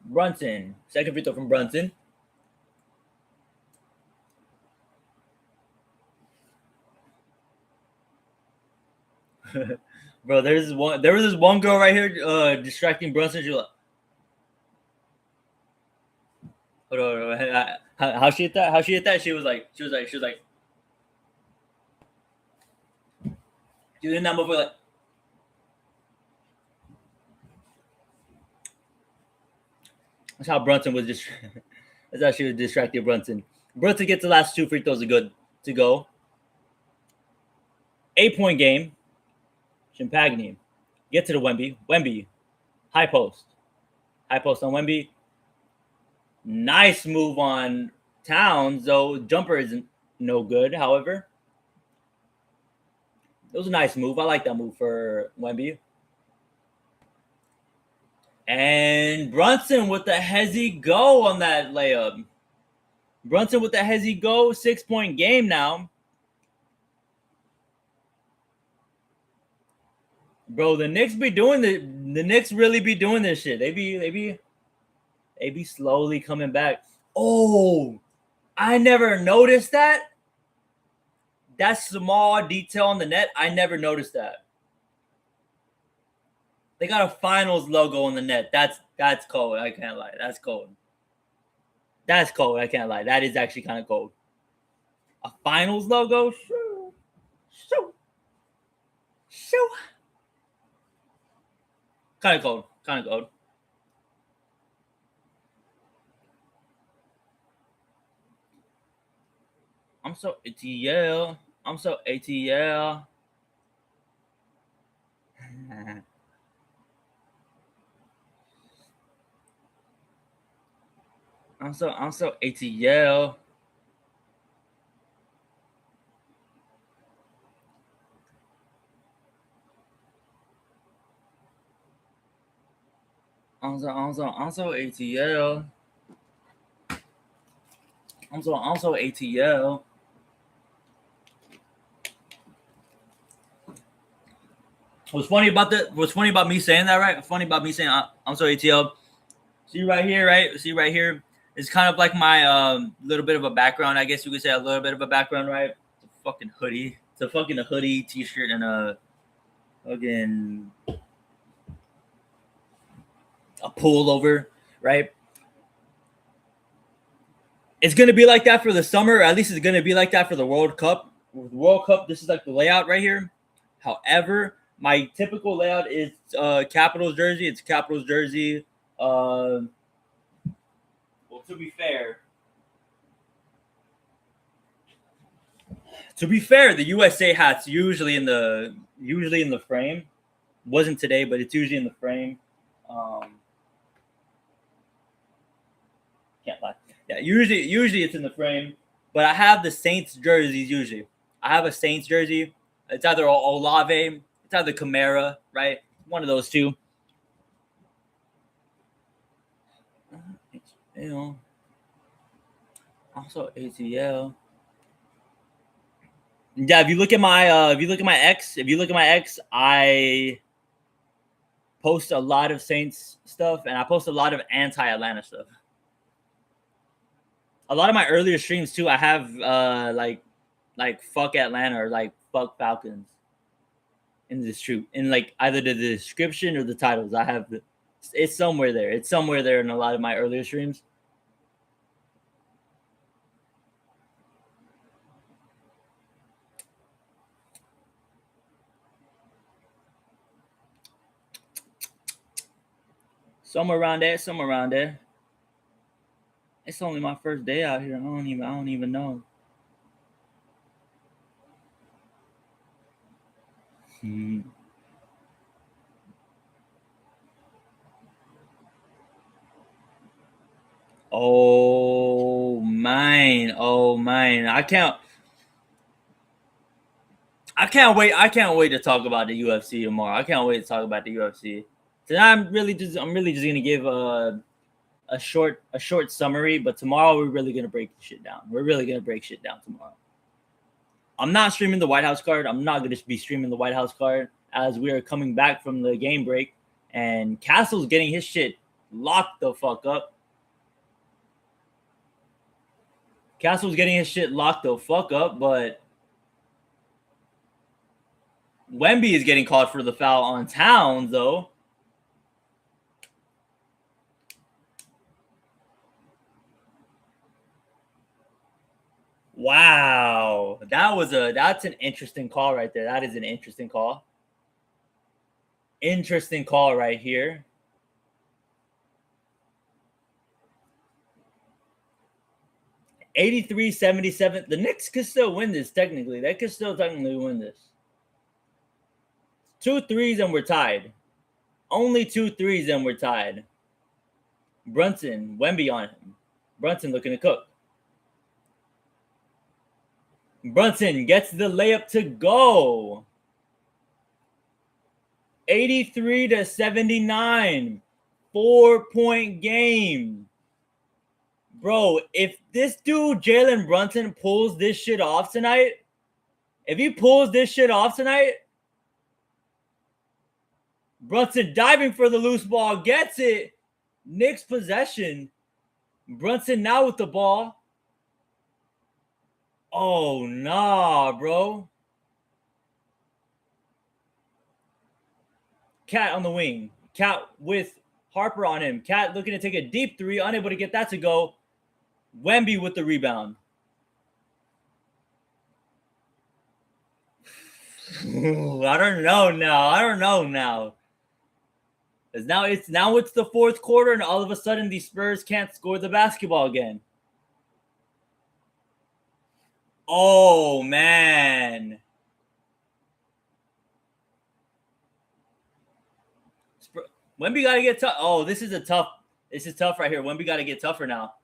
Brunson, second free throw from Brunson. Bro, there was this one girl right here distracting Brunson. She like, hold on, how she hit that? How she hit that? She was like, she was in that movie like. That's how Brunson was just. That's how she was distracting Brunson. Brunson gets the last 2 free throws to go. 8-point game. Champagne. Get to the Wemby. Wemby. High post. High post on Wemby. Nice move on Towns, though jumper isn't no good, however. It was a nice move. I like that move for Wemby. And Brunson with the hezzy go on that layup. Brunson with the hezzy go, 6-point game now. Bro, the Knicks be doing the Knicks really be doing this shit. They be slowly coming back. Oh, I never noticed that. That small detail on the net, I never noticed that. They got a finals logo on the net. That's cold. I can't lie. That's cold. That's cold. I can't lie. That is actually kind of cold. A finals logo? Shoo. Kind of cold. Kind of cold. I'm so ATL. I'm so ATL. I'm so ATL. I'm so ATL. I'm so ATL. What's funny about me saying that, right? Funny about me saying I'm so ATL. See right here, right? See right here. It's kind of like my little bit of a background. I guess you could say a little bit of a background, right? It's a fucking hoodie. It's a fucking hoodie, t-shirt, and a fucking a pullover, right? It's gonna be like that for the summer, or at least it's gonna be like that for the World Cup. With the World Cup, this is like the layout right here. However, my typical layout is Capitals jersey. It's Capitals jersey. Well, to be fair, To be fair, the USA hat's usually in the frame. Wasn't today, but it's usually in the frame. Can't lie. Yeah, usually it's in the frame. But I have the Saints jerseys usually. I have a Saints jersey. It's either Olave, it's either Kamara, right? One of those two. You know, also ATL. Yeah, if you look at my X, I post a lot of Saints stuff and I post a lot of anti-Atlanta stuff. A lot of my earlier streams too, I have like fuck Atlanta or like fuck Falcons in this troop in like either the description or the titles. I have it's somewhere there. It's somewhere there in a lot of my earlier streams. Somewhere around there, somewhere around there. It's only my first day out here. I don't even know. Hmm. Oh mine. Oh mine. I can't wait to talk about the UFC tomorrow. I can't wait to talk about the UFC. Tonight I'm really just gonna give a short summary, but tomorrow we're really gonna break shit down. We're really gonna break shit down tomorrow. I'm not streaming the White House card. I'm not gonna be streaming the White House card as we are coming back from the game break, and Castle's getting his shit locked the fuck up. Castle's getting his shit locked the fuck up, but Wemby is getting called for the foul on Towns, though. Wow. That's an interesting call right there. That is an interesting call. Interesting call right here. 83-77. The Knicks could still win this, technically. They could still technically win this. 2 threes and we're tied. Only 2 threes and we're tied. Brunson, Wemby on him. Brunson looking to cook. Brunson gets the layup to go. 83-79. 4-point game. Bro, if this dude, Jalen Brunson, pulls this shit off tonight, Brunson diving for the loose ball, gets it. Knicks possession. Brunson now with the ball. Oh, nah, bro. Cat on the wing. Cat with Harper on him. Cat looking to take a deep three, unable to get that to go. Wemby with the rebound. I don't know now. It's the fourth quarter, and all of a sudden the Spurs can't score the basketball again. Oh man. Wemby gotta get tough. Oh, this is tough right here. Wemby gotta get tougher now.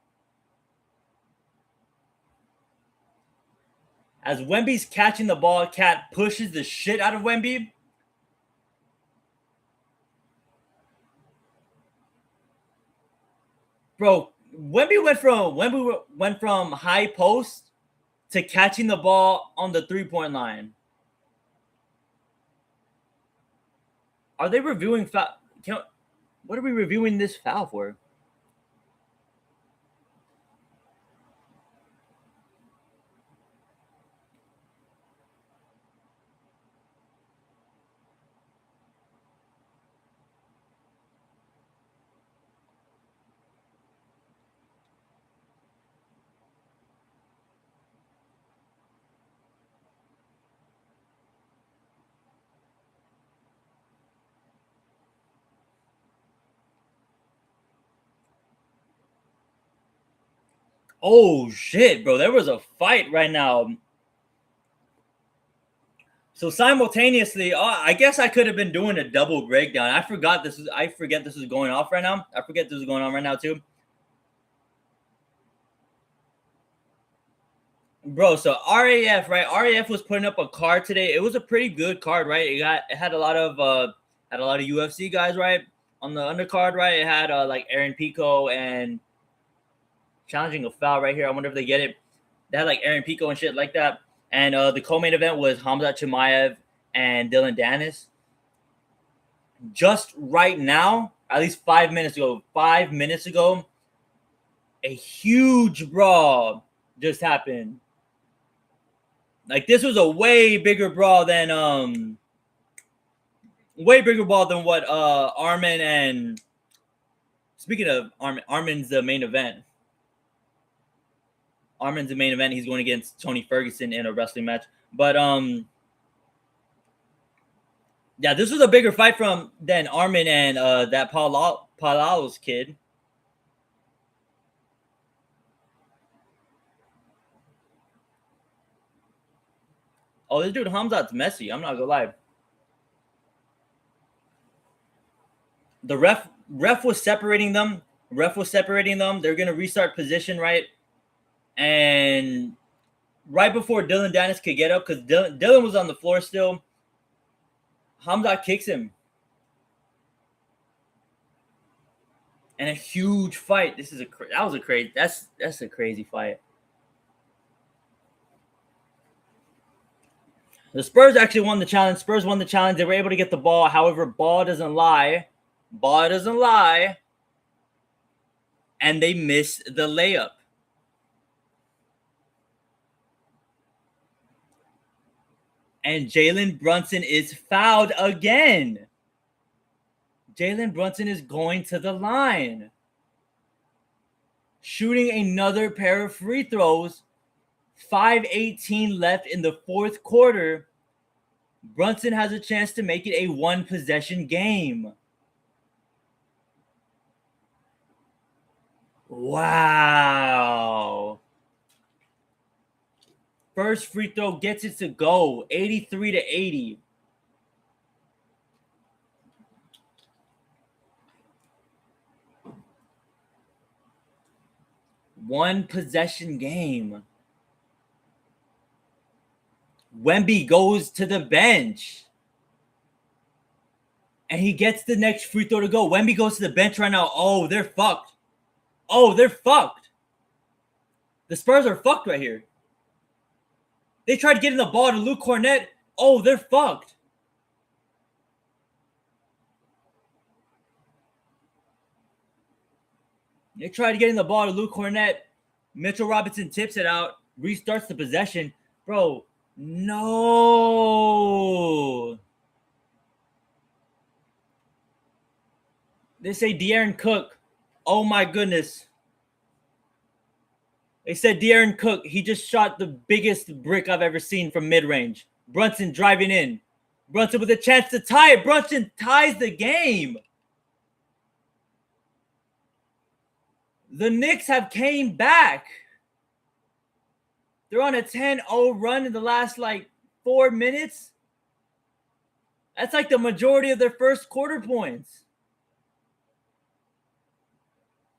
As Wemby's catching the ball, Cat pushes the shit out of Wemby. Bro, Wemby went from high post to catching the ball on the 3-point line. Are they reviewing foul? What are we reviewing this foul for? Oh shit, bro! There was a fight right now. So simultaneously, I guess I could have been doing a double breakdown. I forget this is going off right now. I forget this is going on right now too. Bro, so RAF, right? RAF was putting up a card today. It was a pretty good card, right? It had a lot of UFC guys, right? On the undercard, right? It had like Aaron Pico and challenging a foul right here. I wonder if they get it. They had like Aaron Pico and shit like that. And the co-main event was Hamzat Chimaev and Dylan Dennis. Just right now, at least 5 minutes ago, a huge brawl just happened. Like, this was a way bigger brawl than what Armin and speaking of Armin's the main event. Armin's the main event. He's going against Tony Ferguson in a wrestling match. But yeah, this was a bigger fight than Armin and that Palau's kid. Oh, this dude Hamzat's messy. I'm not gonna lie. The ref was separating them. They're gonna restart position, right? And right before Dylan Dennis could get up, because Dylan was on the floor still, Hamzat kicks him. And a huge fight. That's a crazy fight. The Spurs actually won the challenge. Spurs won the challenge. They were able to get the ball. However, ball doesn't lie. And they missed the layup. And Jalen Brunson is fouled again. Jalen Brunson is going to the line, shooting another pair of free throws. 5:18 left in the fourth quarter. Brunson has a chance to make it a one-possession game. Wow. First free throw gets it to go. 83-80. One possession game. Wemby goes to the bench. And he gets the next free throw to go. Wemby goes to the bench right now. Oh, they're fucked. The Spurs are fucked right here. They tried getting the ball to Luke Cornett. Oh, they're fucked. They tried getting the ball to Luke Cornett. Mitchell Robinson tips it out. Restarts the possession. Bro, no. They say De'Aaron Cook. Oh, my goodness. They said De'Aaron Cook, he just shot the biggest brick I've ever seen from mid-range. Brunson driving in. Brunson with a chance to tie it. Brunson ties the game. The Knicks have came back. They're on a 10-0 run in the last, 4 minutes. That's like the majority of their first quarter points.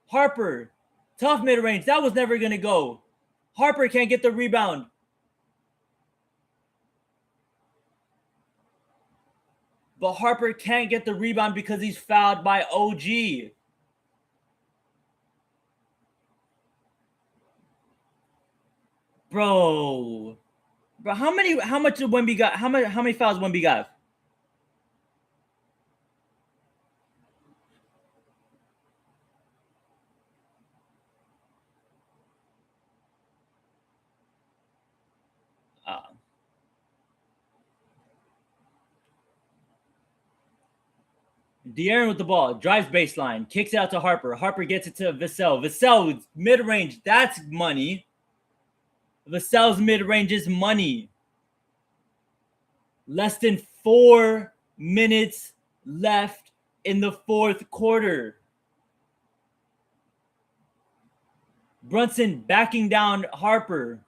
Harper. Tough mid-range. That was never going to go. Harper can't get the rebound. But Harper can't get the rebound because he's fouled by OG. Bro, how much did Wemby got? How many fouls Wemby got? De'Aaron with the ball, drives baseline, kicks it out to Harper. Harper gets it to Vassell. Vassell, mid-range, that's money. Vassell's mid-range is money. Less than 4 minutes left in the fourth quarter. Brunson backing down Harper.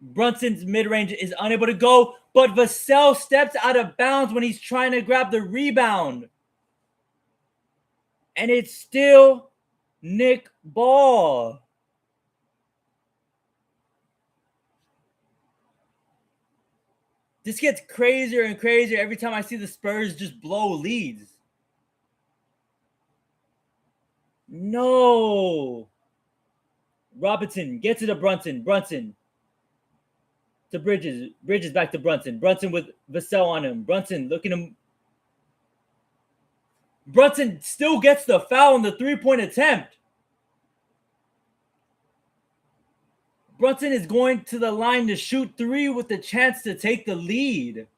Brunson's mid-range is unable to go, but Vassell steps out of bounds when he's trying to grab the rebound. And it's still Nick Ball. This gets crazier and crazier every time I see the Spurs just blow leads. No. Robinson gets it to Brunson. Brunson to Bridges. Bridges back to Brunson. Brunson with Vassell on him. Brunson looking him. Brunson still gets the foul on the three-point attempt. Brunson is going to the line to shoot three with the chance to take the lead.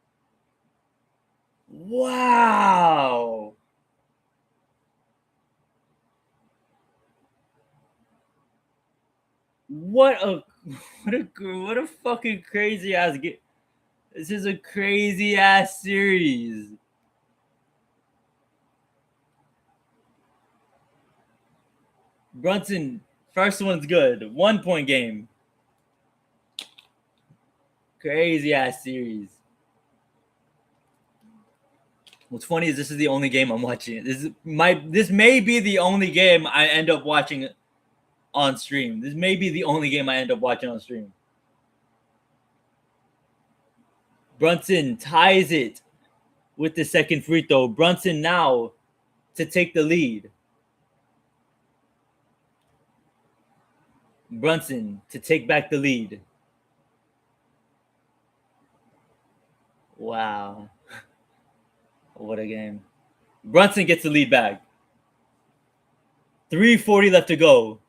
Wow. What a fucking crazy ass game. This is a crazy ass series. Brunson, first one's good. 1 point game. Crazy ass series. What's funny is this is the only game I'm watching. This may be the only game I end up watching on stream. This may be the only game I end up watching on stream. Brunson ties it with the second free throw. Brunson now to take the lead. Brunson to take back the lead. Wow. What a game. Brunson gets the lead back. 3:40 left to go.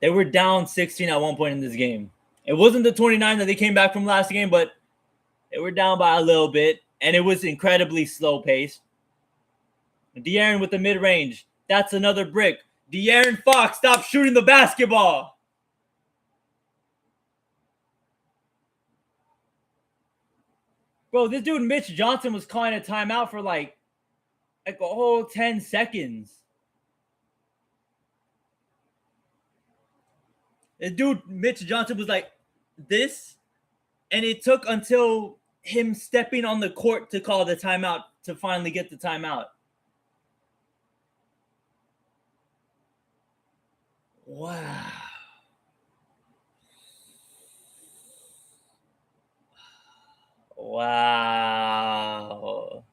They were down 16 at one point in this game. It wasn't the 29 that they came back from last game, but they were down by a little bit, and it was incredibly slow paced. De'Aaron with the mid-range. That's another brick. De'Aaron Fox, stop shooting the basketball. Bro, this dude Mitch Johnson was calling a timeout for like a whole 10 seconds. The dude Mitch Johnson was like this, and it took until him stepping on the court to call the timeout to finally get the timeout. Wow. Wow.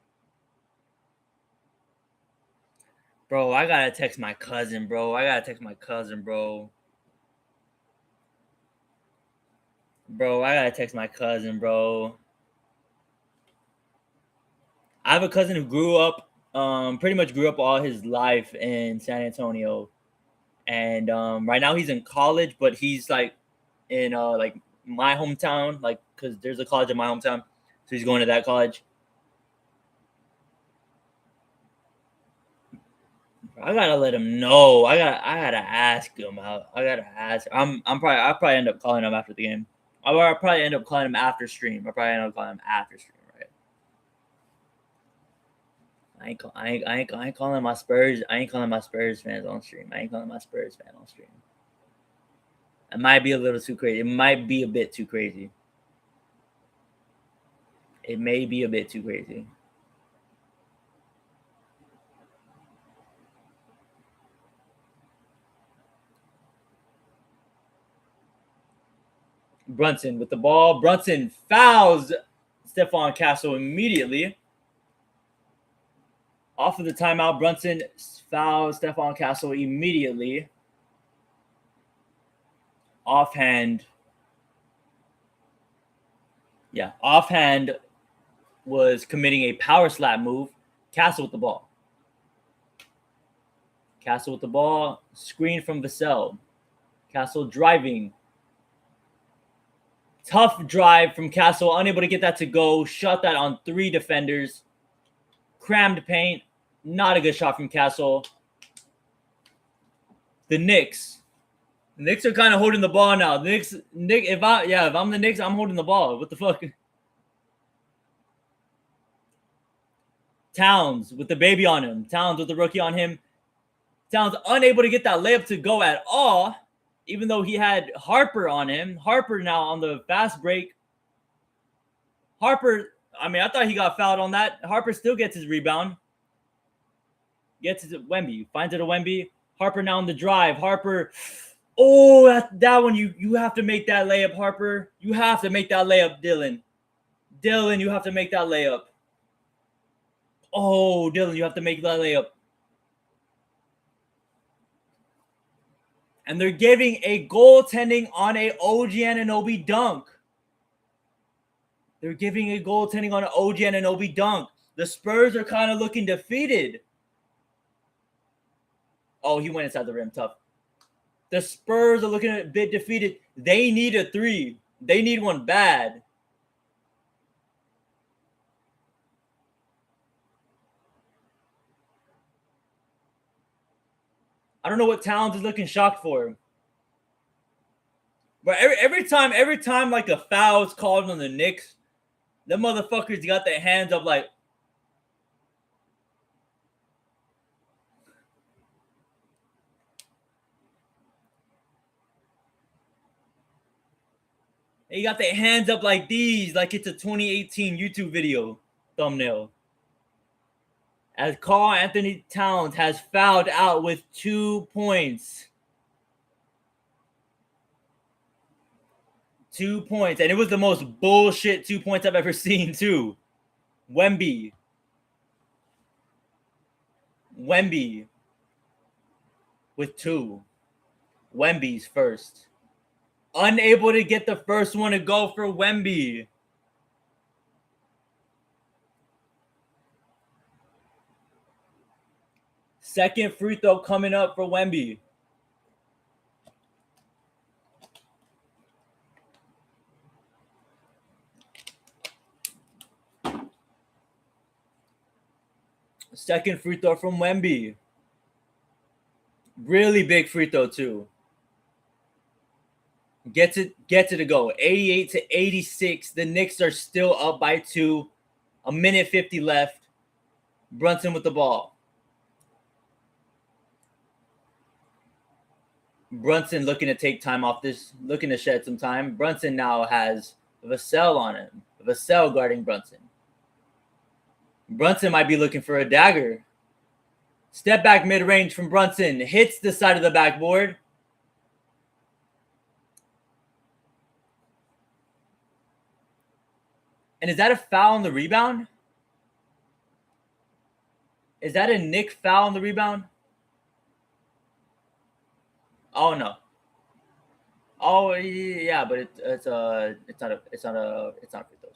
Bro, I gotta text my cousin, bro. Bro, I gotta text my cousin, bro. I have a cousin who grew up, pretty much grew up all his life in San Antonio. And right now he's in college, but he's like in like my hometown, like because there's a college in my hometown, so he's going to that college. I gotta let him know. I gotta ask him out. I'll probably end up calling him after the game. I'll probably end up calling him after stream. Right? I ain't calling my Spurs. I ain't calling my Spurs fans on stream. It might be a little too crazy. It might be a bit too crazy. It may be a bit too crazy. Brunson with the ball. Brunson fouls Stephon Castle immediately. Off of the timeout, Brunson fouls Stephon Castle immediately. Offhand. Yeah, offhand was committing a power slap move. Castle with the ball. Screen from Vassell. Castle driving. Tough drive from Castle. Unable to get that to go. Shot that on 3 defenders. Crammed paint. Not a good shot from Castle. The Knicks. The Knicks are kind of holding the ball now. If I'm the Knicks, I'm holding the ball. What the fuck? Towns with the baby on him. Towns with the rookie on him. Towns unable to get that layup to go at all, even though he had Harper on him. Harper now on the fast break. Harper, I mean, I thought he got fouled on that. Harper still gets his rebound. Gets it to Wemby. Finds it to Wemby. Harper now on the drive. Harper. Oh, that one. You have to make that layup, Harper. You have to make that layup, Dylan. Dylan, you have to make that layup. Oh, Dylan, you have to make that layup. And they're giving a goaltending on a OG Anunoby dunk. They're giving a goaltending on an OG Anunoby dunk. The Spurs are kind of looking defeated. Oh, he went inside the rim. Tough. The Spurs are looking a bit defeated. They need a 3. They need one bad. I don't know what Towns is looking shocked for. But every time like a foul is called on the Knicks, the motherfuckers got their hands up like. They got their hands up like these, like it's a 2018 YouTube video thumbnail. As Karl Anthony Towns has fouled out with 2 points. 2 points. And it was the most bullshit 2 points I've ever seen, too. Wemby with 2. Wemby's first. Unable to get the first one to go for Wemby. Second free throw coming up for Wemby. Second free throw from Wemby. Really big free throw too. Gets it to go. 88-86. The Knicks are still up by 2. A minute 50 left. Brunson with the ball. Brunson looking to take time off this, looking to shed some time. Brunson now has Vassell on him. Vassell guarding Brunson. Brunson might be looking for a dagger. Step back mid-range from Brunson. Hits the side of the backboard. And is that a foul on the rebound? Is that a Knick foul on the rebound? Oh no. Oh yeah, but it's not free throws.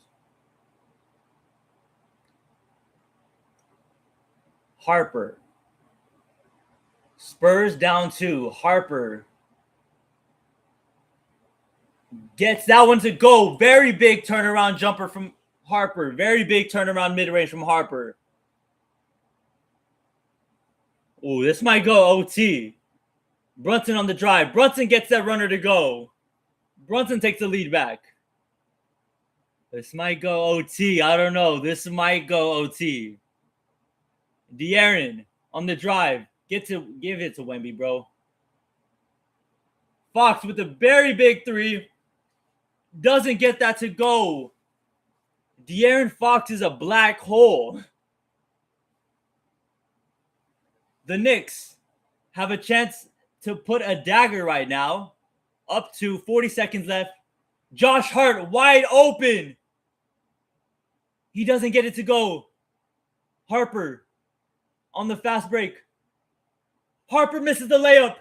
Harper. Spurs down 2. Harper gets that one to go. Very big turnaround jumper from Harper. Very big turnaround mid-range from Harper. Oh, this might go OT. Brunson on the drive. Brunson gets that runner to go. Brunson takes the lead back. This might go OT. I don't know. This might go OT. De'Aaron on the drive. Give it to Wemby, bro. Fox with a very big 3. Doesn't get that to go. De'Aaron Fox is a black hole. The Knicks have a chance to put a dagger right now. Up to 40 seconds left. Josh Hart wide open. He doesn't get it to go. Harper on the fast break. Harper misses the layup.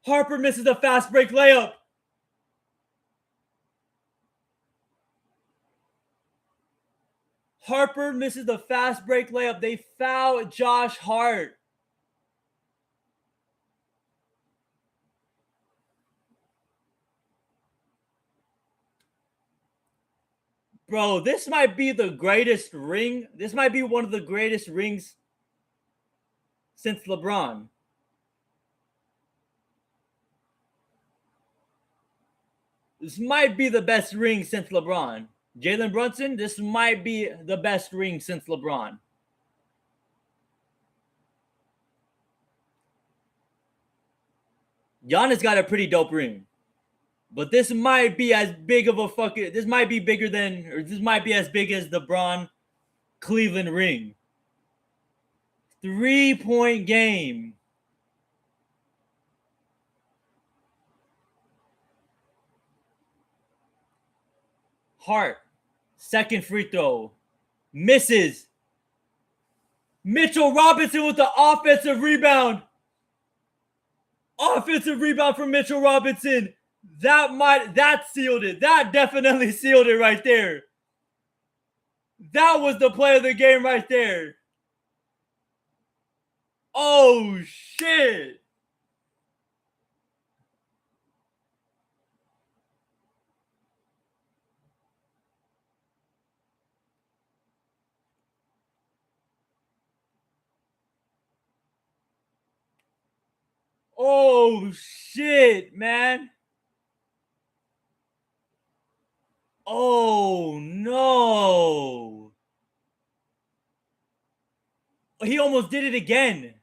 Harper misses the fast break layup. Harper misses the fast break layup. They foul Josh Hart. Bro, this might be the greatest ring. This might be one of the greatest rings since LeBron. This might be the best ring since LeBron. Jalen Brunson, this might be the best ring since LeBron. Giannis got a pretty dope ring. But this might be as big of a fucking. This might be bigger than, or this might be as big as the Bron Cleveland ring. 3-point game. Hart, second free throw. Misses. Mitchell Robinson with the offensive rebound. Offensive rebound from Mitchell Robinson. That sealed it. That definitely sealed it right there. That was the play of the game right there. Oh shit. Oh shit, man. Oh no. He almost did it again.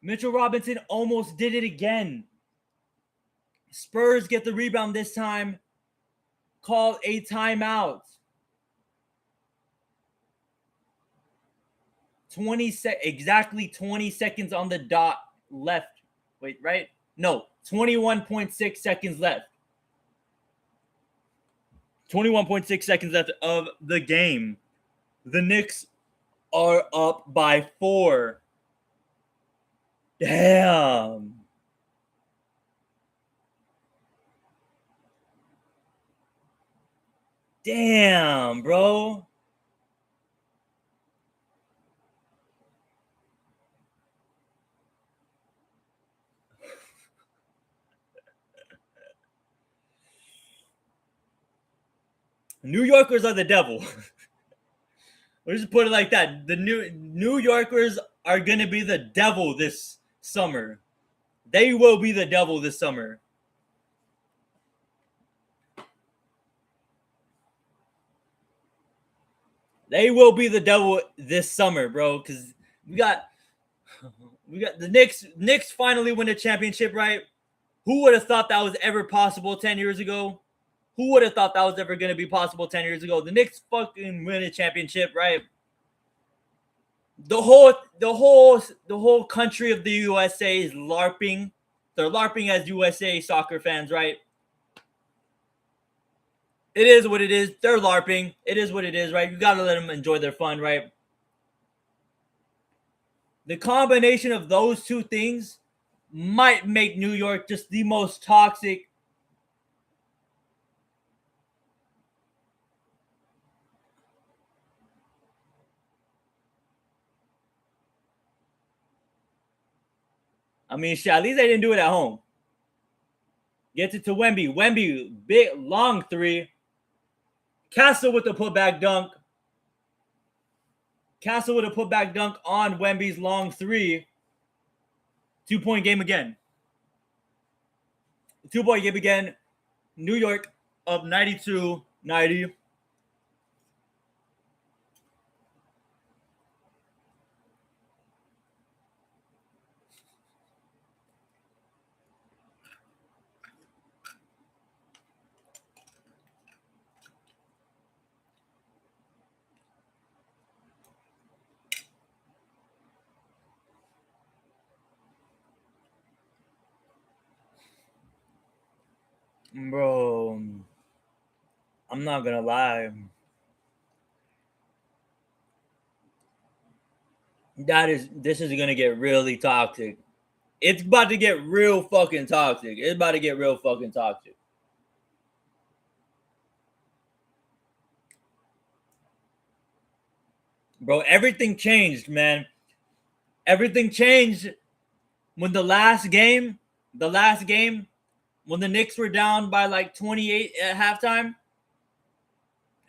Mitchell Robinson almost did it again. Spurs get the rebound this time. Call a timeout. 20 seconds on the dot left. Wait, right? No, 21.6 seconds left. 21.6 seconds left of the game. The Knicks are up by 4. Damn. Damn, bro. New Yorkers are the devil. Let's just put it like that. The New Yorkers are gonna be the devil this summer. They will be the devil this summer. They will be the devil this summer, bro. Because we got the Knicks. Knicks finally win a championship, right? Who would have thought that was ever possible 10 years ago? Who would have thought that was ever going to be possible 10 years ago? The Knicks fucking win a championship, right? The whole country of the USA is LARPing. They're LARPing as USA soccer fans, right? It is what it is. They're LARPing. It is what it is, right? You got to let them enjoy their fun, right? The combination of those two things might make New York just the most toxic. I mean, shit, at least they didn't do it at home. Gets it to Wemby. Wemby, big, long three. Castle with the putback dunk. Castle with a putback dunk on Wemby's long three. 2-point game again. 2-point game again. New York up 92-90. Bro, I'm not gonna lie. This is gonna get really toxic. It's about to get real fucking toxic. It's about to get real fucking toxic. Bro, everything changed, man. Everything changed when the last game, when the Knicks were down by like 28 at halftime,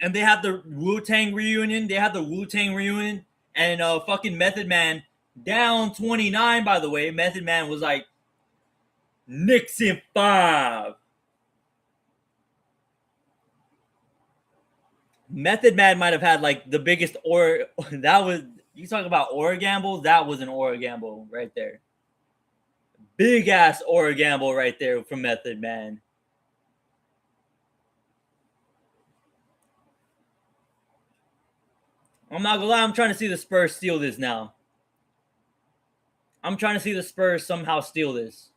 and they had the Wu-Tang reunion. They had the Wu-Tang reunion, and fucking Method Man down 29, by the way. Method Man was like, Knicks in 5. Method Man might have had like the biggest that was, you talk about aura gamble, that was an aura gamble right there. Big ass or gamble right there from Method Man. I'm not gonna lie, I'm trying to see the Spurs steal this now. I'm trying to see the Spurs somehow steal this.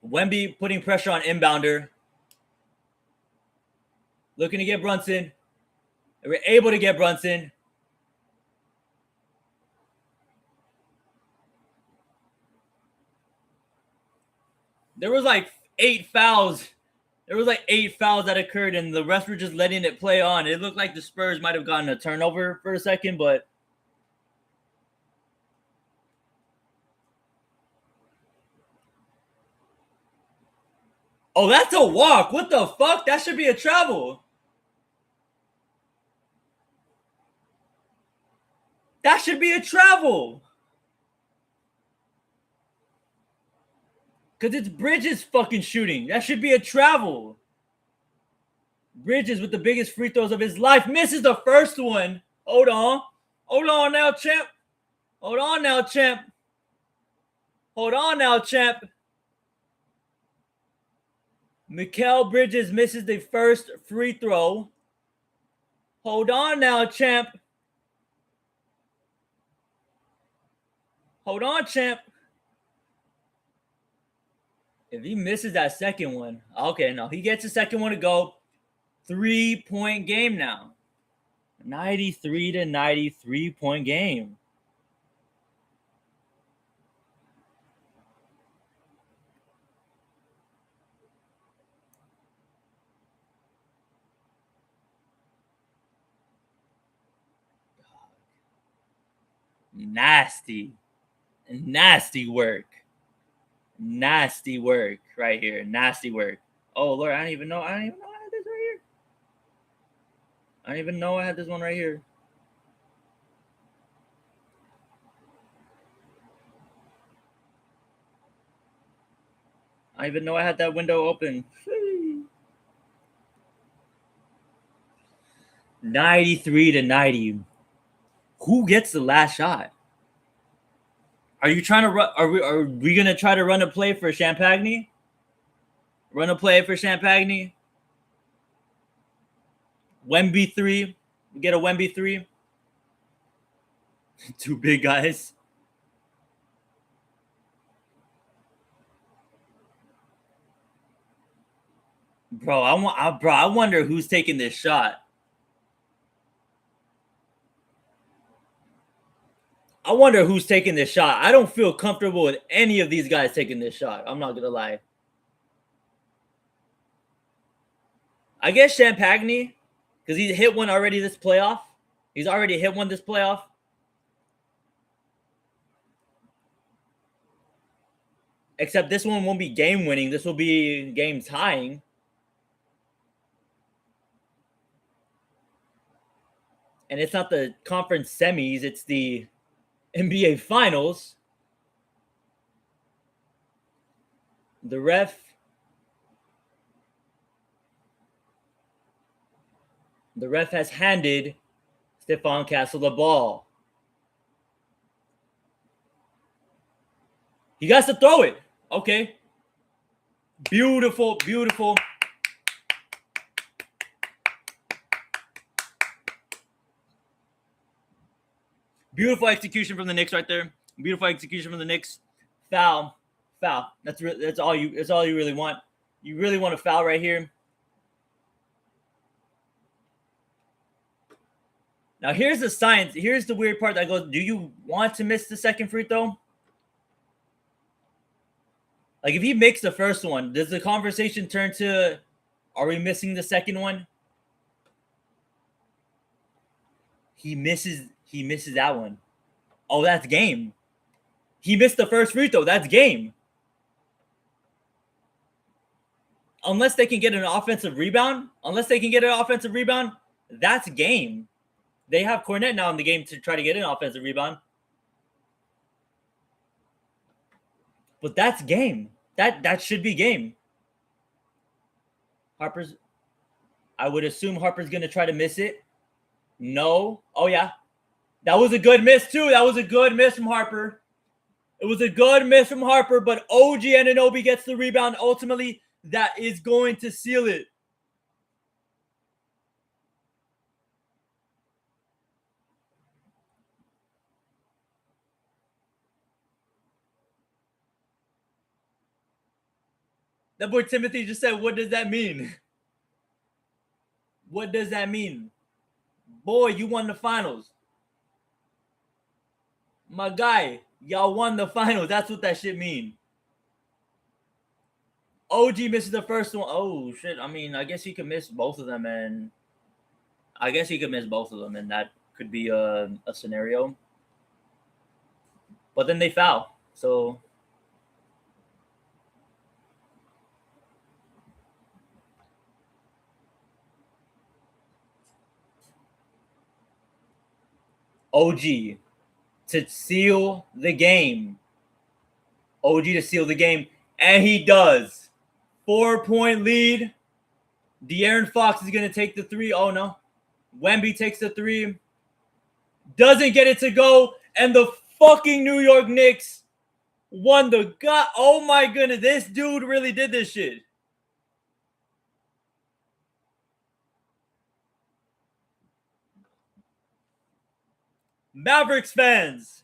Wemby putting pressure on inbounder. Looking to get Brunson. They were able to get Brunson. There was like 8 fouls. There was like 8 fouls that occurred, and the refs were just letting it play on. It looked like the Spurs might have gotten a turnover for a second, but oh, that's a walk. What the fuck? That should be a travel. That should be a travel. Because it's Bridges fucking shooting. That should be a travel. Bridges with the biggest free throws of his life misses the first one. Hold on. Hold on now, champ. Hold on now, champ. Hold on now, champ. Mikal Bridges misses the first free throw. Hold on now, champ. Hold on, champ. If he misses that second one, okay, no, he gets the second one to go. 3-point game now. 93 to 93 point game. Nasty work. Nasty work right here. Nasty work. Oh Lord, I don't even know. I had this right here. I don't even know I had this one right here. I don't even know I had that window open. 93 to 90. Who gets the last shot? Are you trying to run? Are we gonna try to run a play for Champagne? Run a play for Champagne. Wemby 3. We get a Wemby 3. Two big guys. Bro, I wonder who's taking this shot. I wonder who's taking this shot. I don't feel comfortable with any of these guys taking this shot. I'm not gonna lie. I guess Champagne, because he hit one already this playoff. He's already hit one this playoff. Except this one won't be game winning. This will be game tying. And it's not the conference semis, it's the NBA finals. The ref has handed Stephon Castle the ball. He got to throw it. Okay. Beautiful. Beautiful execution from the Knicks right there. Beautiful execution from the Knicks. Foul. That's all you really want. You really want a foul right here. Now here's the science. Here's the weird part that goes, do you want to miss the second free throw? Like if he makes the first one, does the conversation turn to, are we missing the second one? He misses that one. Oh, that's game. He missed the first free throw. That's game. Unless they can get an offensive rebound, that's game. They have Cornette now in the game to try to get an offensive rebound. But that's game. That should be game. I would assume Harper's going to try to miss it. No. Oh, yeah. That was a good miss, too. That was a good miss from Harper. It was a good miss from Harper, but OG Anunoby gets the rebound. Ultimately, that is going to seal it. That boy Timothy just said, what does that mean? What does that mean? Boy, you won the finals. My guy, y'all won the finals. That's what that shit mean. OG misses the first one. Oh, shit. I mean, I guess he could miss both of them, and I guess he could miss both of them, and that could be a scenario. But then they foul. So OG to seal the game. OG to seal the game. And he does. 4-point lead. De'Aaron Fox is going to take the three. Oh, no. Wemby takes the three. Doesn't get it to go. And the fucking New York Knicks won the god. Oh, my goodness. This dude really did this shit. Mavericks fans.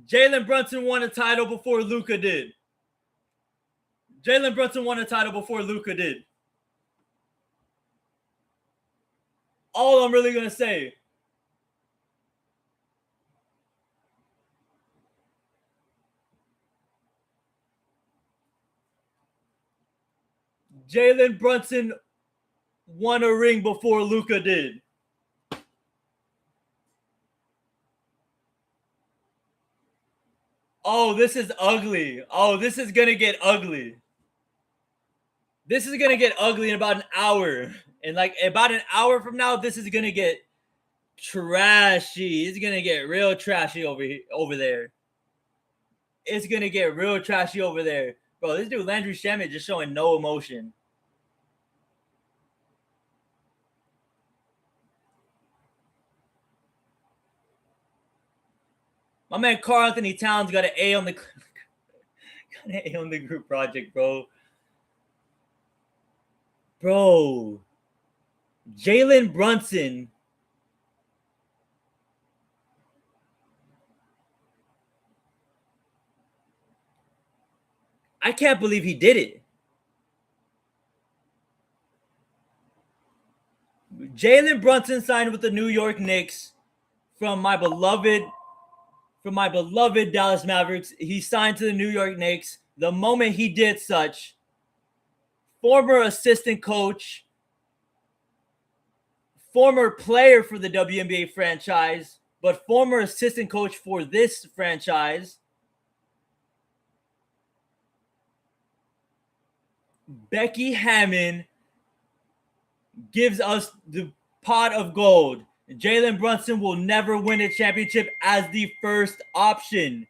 Jalen Brunson won a title before Luka did. All I'm really going to say. Jalen Brunson won a ring before Luka did. Oh, this is ugly. Oh, this is going to get ugly. This is going to get ugly in about an hour. And like about an hour from now, this is going to get trashy. It's going to get real trashy over there. It's going to get real trashy over there. Bro, this dude Landry Shamet just showing no emotion. My man Karl Anthony Towns got an A on the group project, bro. Bro, Jalen Brunson. I can't believe he did it. Jalen Brunson signed with the New York Knicks from my beloved Dallas Mavericks. He signed to the New York Knicks. The moment he did such, former assistant coach, former player for the WNBA franchise, but former assistant coach for this franchise, Becky Hammon gives us the pot of gold. Jalen Brunson will never win a championship as the first option.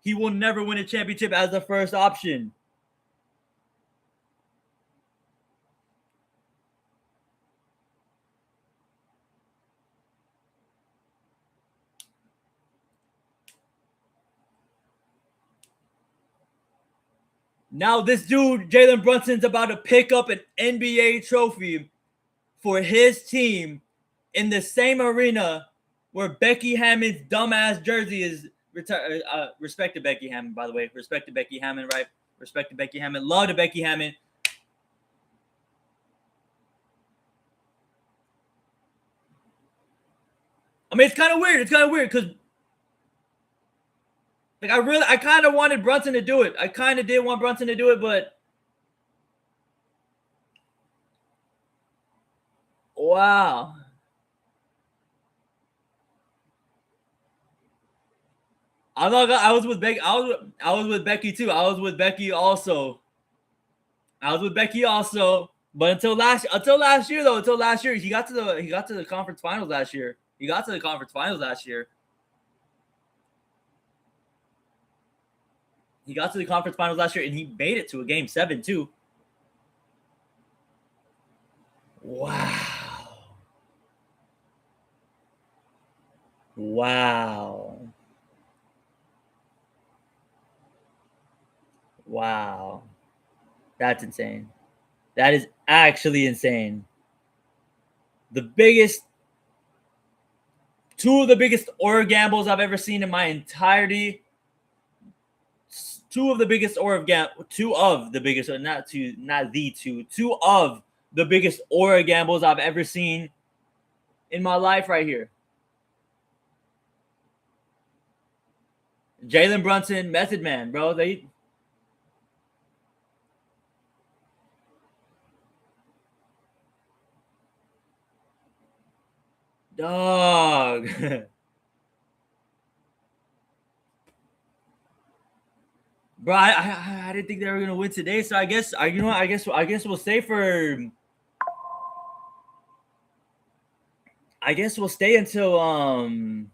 He will never win a championship as the first option. Now this dude, Jalen Brunson's about to pick up an NBA trophy for his team in the same arena where Becky Hammon's dumbass jersey is retired. Respect to Becky Hammon, by the way. Respect to Becky Hammon, right? Respect to Becky Hammon. Love to Becky Hammon. I mean, it's kind of weird. Because like I kind of wanted Brunson to do it. I kind of did want Brunson to do it, but wow. I'm not. I was with Becky. I was with Becky too. I was with Becky also. But until last year, he got to the conference finals last year. He got to the conference finals last year. And he made it to a game 7 too. Wow. Wow. Wow. That's insane. That is actually insane. The biggest, two of the biggest aura gambles I've ever seen in my entirety. Two of the biggest two of the biggest, not two, not the two of the biggest aura gambles I've ever seen in my life right here. Jalen Brunson, Method Man, bro. Dog. Bro, I didn't think they were gonna win today, so I guess you know what, I guess we'll stay for I guess we'll stay until man.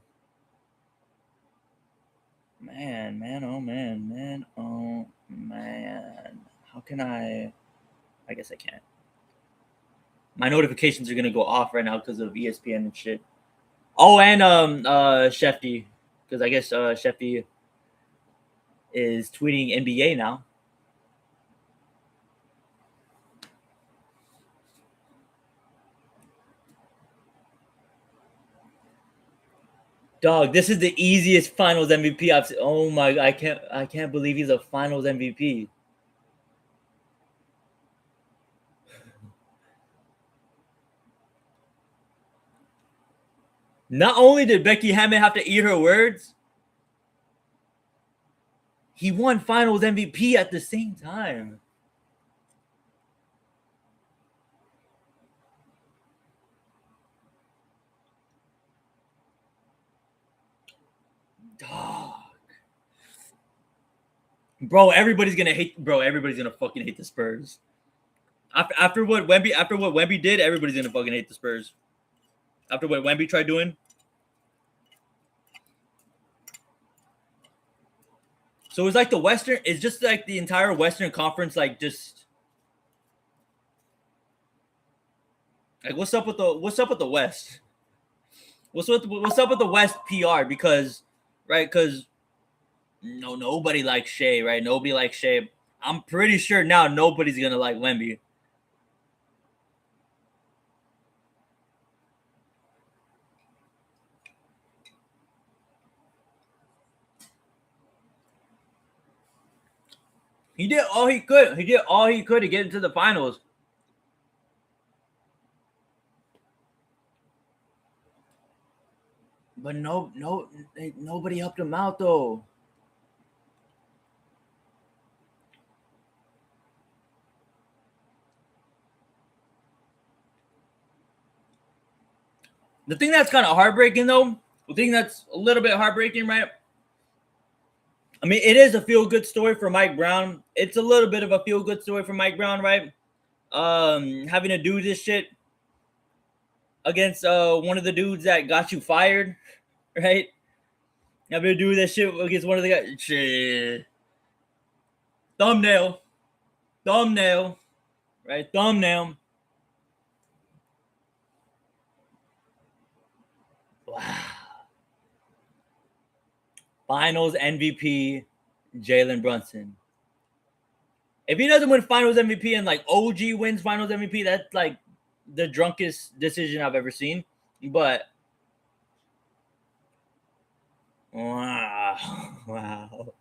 How can I guess I can't. My notifications are gonna go off right now because of ESPN and shit. Oh, and Shefty, because I guess Shefty is tweeting NBA now. Dog, this is the easiest Finals MVP I've seen. Oh my! I can't believe he's a Finals MVP. Not only did Becky Hammond have to eat her words, he won Finals MVP at the same time. Dog. Bro, everybody's gonna hate. Bro, everybody's gonna fucking hate the Spurs. After what Wemby did, everybody's gonna fucking hate the Spurs. After what Wemby tried doing. So it's like the Western. It's just like the entire Western Conference. Like just like what's up with the West? What's up with the West PR? Because nobody likes Shea, right? Nobody likes Shea. I'm pretty sure now nobody's gonna like Wemby. He did all he could. He did all he could to get into the finals. But nobody helped him out though. The thing that's kind of heartbreaking though, the thing that's a little bit heartbreaking, right? I mean, it is a feel-good story for Mike Brown. It's a little bit of a feel-good story for Mike Brown, right? Having to do this shit against one of the dudes that got you fired, right? Having to do this shit against one of the guys. Shit. Thumbnail, right? Thumbnail. Wow. Finals MVP, Jalen Brunson. If he doesn't win Finals MVP and like OG wins Finals MVP, that's like the drunkest decision I've ever seen. But wow, wow.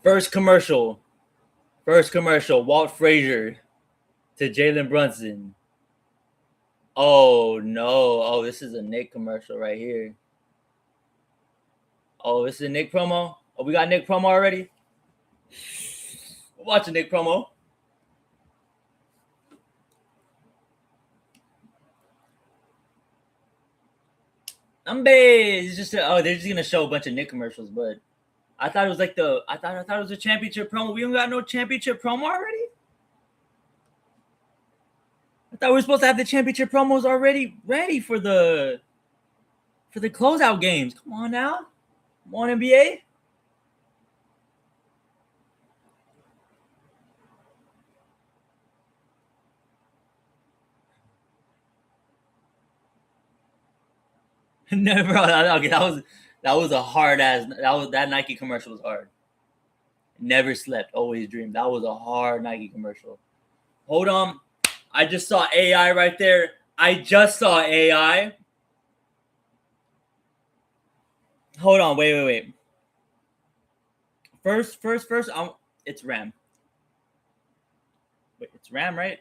First commercial. Walt Frazier to Jalen Brunson. Oh no. Oh, this is a Nick commercial right here. Oh, this is a Nick promo. Oh, we got Nick promo already. Watch a Nick promo. I'm bad. It's just they're just gonna show a bunch of Nick commercials, but I thought it was like I thought it was a championship promo. We don't got no championship promo already. I thought we were supposed to have the championship promos already ready for the closeout games. Come on now. Come on, NBA. No, bro, okay, that was a hard ass. That Nike commercial was hard. Never slept, always dreamed. That was a hard Nike commercial. Hold on, I just saw AI right there. I just saw AI. Hold on, wait. First, it's RAM. Wait, it's RAM, right?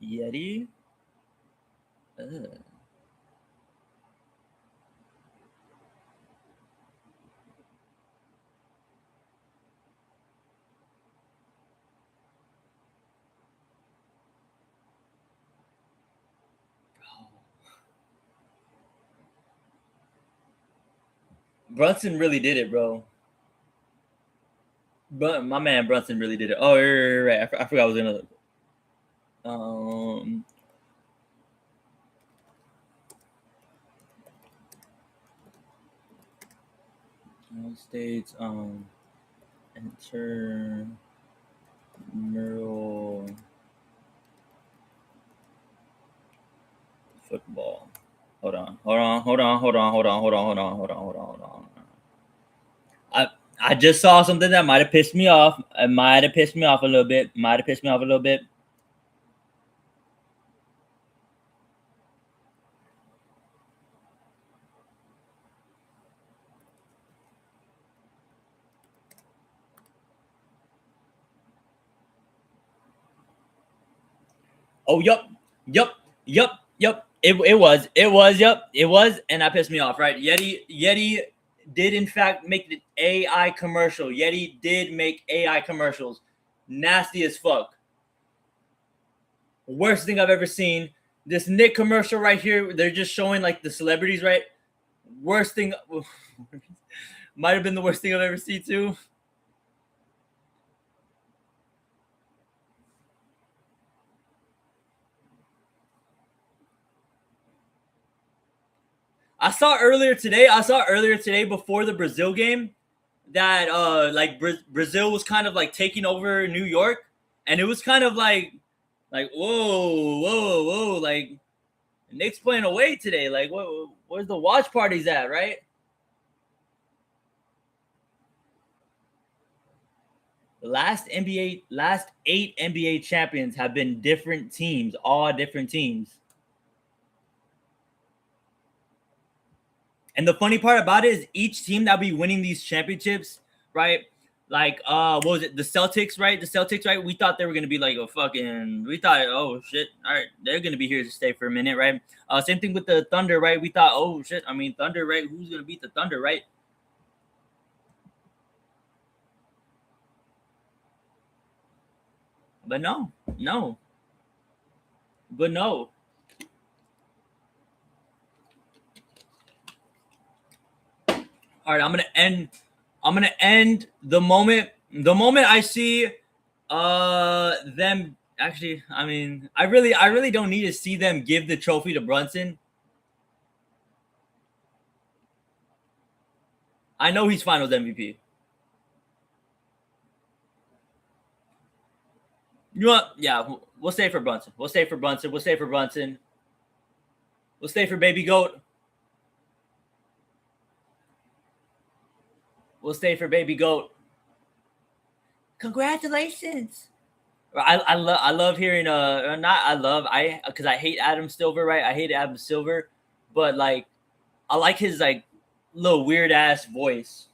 Yeti. Ugh. Brunson really did it, bro. But my man Brunson really did it. Oh, right. I forgot I was gonna. Um, United States. Intramural football. Hold on. I I just saw something that might have pissed me off. It might have pissed me off a little bit. Might have pissed me off a little bit. Oh, yup. It was, and that pissed me off. Right, Yeti did in fact make the AI commercial. Yeti did make AI commercials. Nasty as fuck. Worst thing I've ever seen. This Nick commercial right here. They're just showing like the celebrities, right? Worst thing. Might have been the worst thing I've ever seen too. I saw earlier today before the Brazil game that like Brazil was kind of like taking over New York, and it was kind of like whoa, like Knicks playing away today. Like where's the watch parties at, right? The last 8 NBA champions have been different teams, all different teams. And the funny part about it is each team that be winning these championships, right? Like what was it? The Celtics, right? The Celtics, right? We thought they were gonna be like a fucking we thought, oh shit, all right, they're gonna be here to stay for a minute, right? Same thing with the Thunder, right? We thought, oh shit, I mean Thunder, right? Who's gonna beat the Thunder, right? But no, but no. All right, I'm gonna end the moment I see them actually, I mean, I really don't need to see them give the trophy to Brunson. I know he's finals MVP. You know what? Yeah, we'll stay for Brunson. We'll stay for Brunson. We'll stay for Brunson. We'll stay for Baby Goat. We'll stay for Baby Goat. Congratulations. I love hearing not I love I because I hate Adam Silver, right? I hate Adam Silver, but like I like his like little weird ass voice.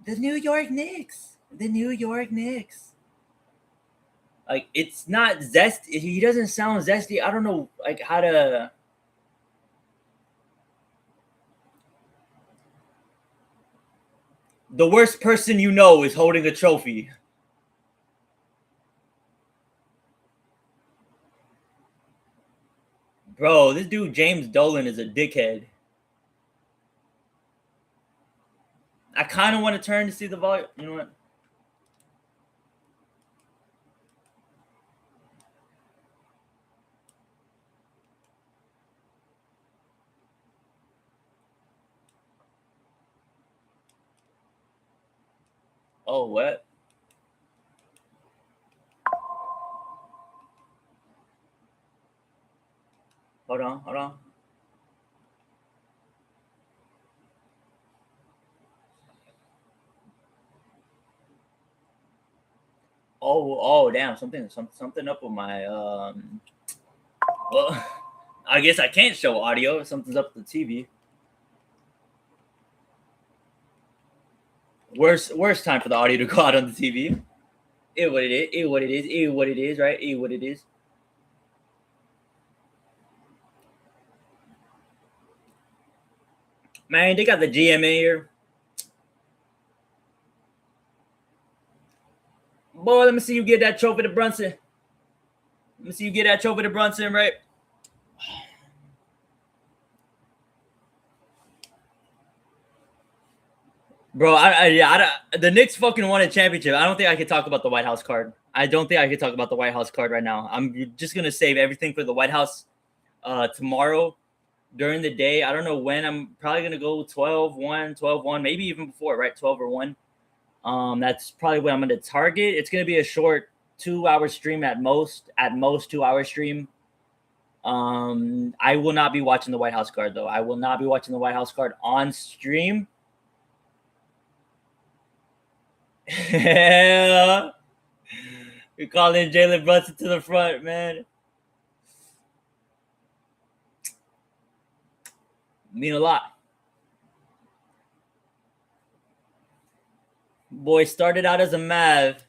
The New York Knicks. The New York Knicks. Like it's not zesty. He doesn't sound zesty. I don't know like how to. The worst person you know is holding a trophy. Bro, this dude James Dolan is a dickhead. I kind of want to turn to see the volume. You know what? Oh, what? Hold on, hold on. Oh, damn! Something up with my Well, I guess I can't show audio. Something's up with the TV. Worst time for the audio to go out on the TV. It what it is. It what it is. It what it is. Right. It what it is. Man, they got the GMA here. Boy, let me see you get that trophy to Brunson. Let me see you get that trophy to Brunson, right? Bro, the Knicks fucking won a championship. I don't think I could talk about the White House card. I don't think I could talk about the White House card right now. I'm just gonna save everything for the White House tomorrow during the day. I don't know when. I'm probably gonna go 12-1, 12-1, maybe even before, right? 12 or 1. That's probably what I'm gonna target. It's gonna be a short 2-hour stream at most 2-hour stream. I will not be watching the White House card though. I will not be watching the White House card on stream. Yeah. You're calling Jalen Brunson to the front, man. Mean a lot. Boy started out as a Mav.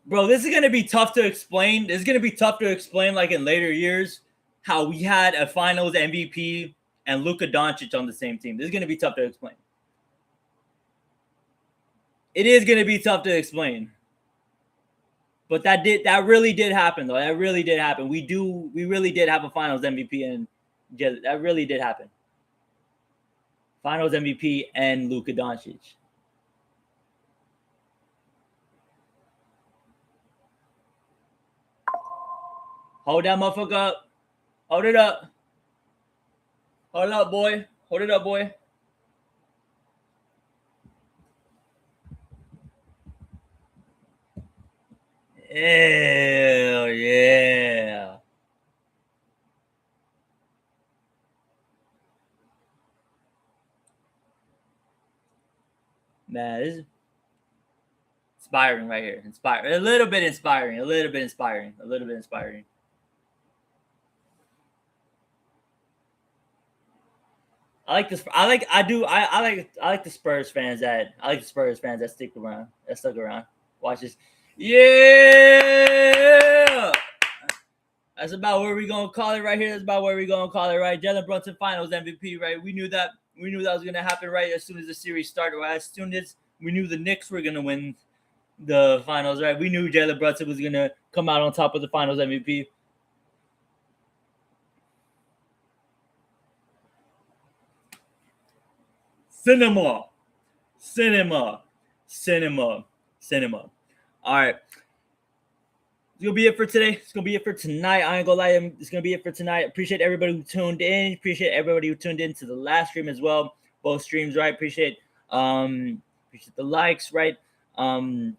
Bro, this is gonna be tough to explain. This is gonna be tough to explain, like in later years, how we had a Finals MVP and Luka Doncic on the same team. This is gonna be tough to explain. It is gonna be tough to explain. But that really did happen though. That really did happen. We really did have a Finals MVP, and that really did happen. Finals MVP and Luka Doncic. Hold that motherfucker up. Hold it up. Hold it up, boy. Hold it up, boy. Hell yeah. Man, this is inspiring right here. Inspiring. A little bit inspiring. A little bit inspiring. A little bit inspiring. I like this. I like the Spurs fans that stick around. That stuck around. Watch this. Yeah. That's about where we're gonna call it right here. That's about where we're gonna call it right. Jalen Brunson Finals MVP, right? We knew that was gonna happen right as soon as the series started. Right? As soon as we knew the Knicks were gonna win the finals, right? We knew Jalen Brunson was gonna come out on top of the Finals MVP. Cinema. All right. It's gonna be it for today. It's gonna be it for tonight. I ain't gonna lie, it's gonna be it for tonight. Appreciate everybody who tuned in. Appreciate everybody who tuned in to the last stream as well. Both streams, right? Appreciate the likes, right? And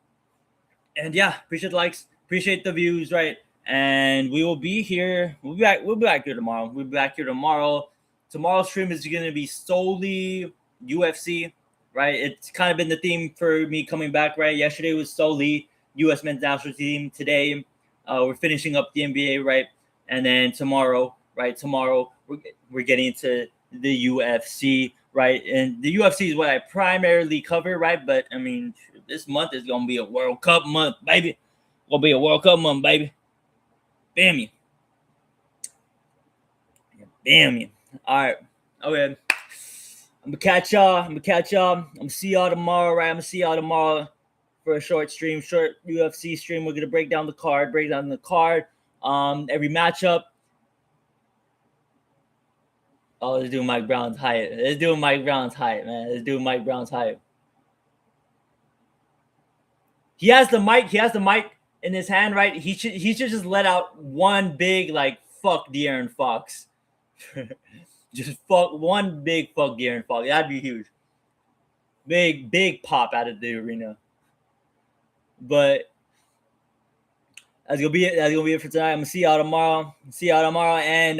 yeah, appreciate the likes, appreciate the views, right? And we will be here. We'll be back here tomorrow. We'll be back here tomorrow. Tomorrow's stream is gonna be solely UFC, right? It's kind of been the theme for me coming back, right? Yesterday was solely U.S. men's national team. Today, we're finishing up the NBA, right? And then tomorrow, right? Tomorrow, we're getting into the UFC, right? And the UFC is what I primarily cover, right? But I mean, this month is gonna be a World Cup month, baby. Gonna be a World Cup month, baby. Damn you. Damn you. All right. Okay. I'm gonna catch y'all. I'm gonna see y'all tomorrow, right? I'm gonna see y'all tomorrow for a short UFC stream. We're gonna break down the card. Every matchup. Oh, let's do Mike Brown's height. Man. Let's do Mike Brown's height. He has the mic in his hand, right? He should just let out one big like fuck De'Aaron Fox. Just one big fuck De'Aaron Fox. That'd be huge. Big pop out of the arena. But that's gonna be it. That's gonna be it for tonight. I'm gonna see y'all tomorrow. And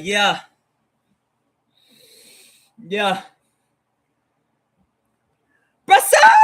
yeah. Yeah. Brazil!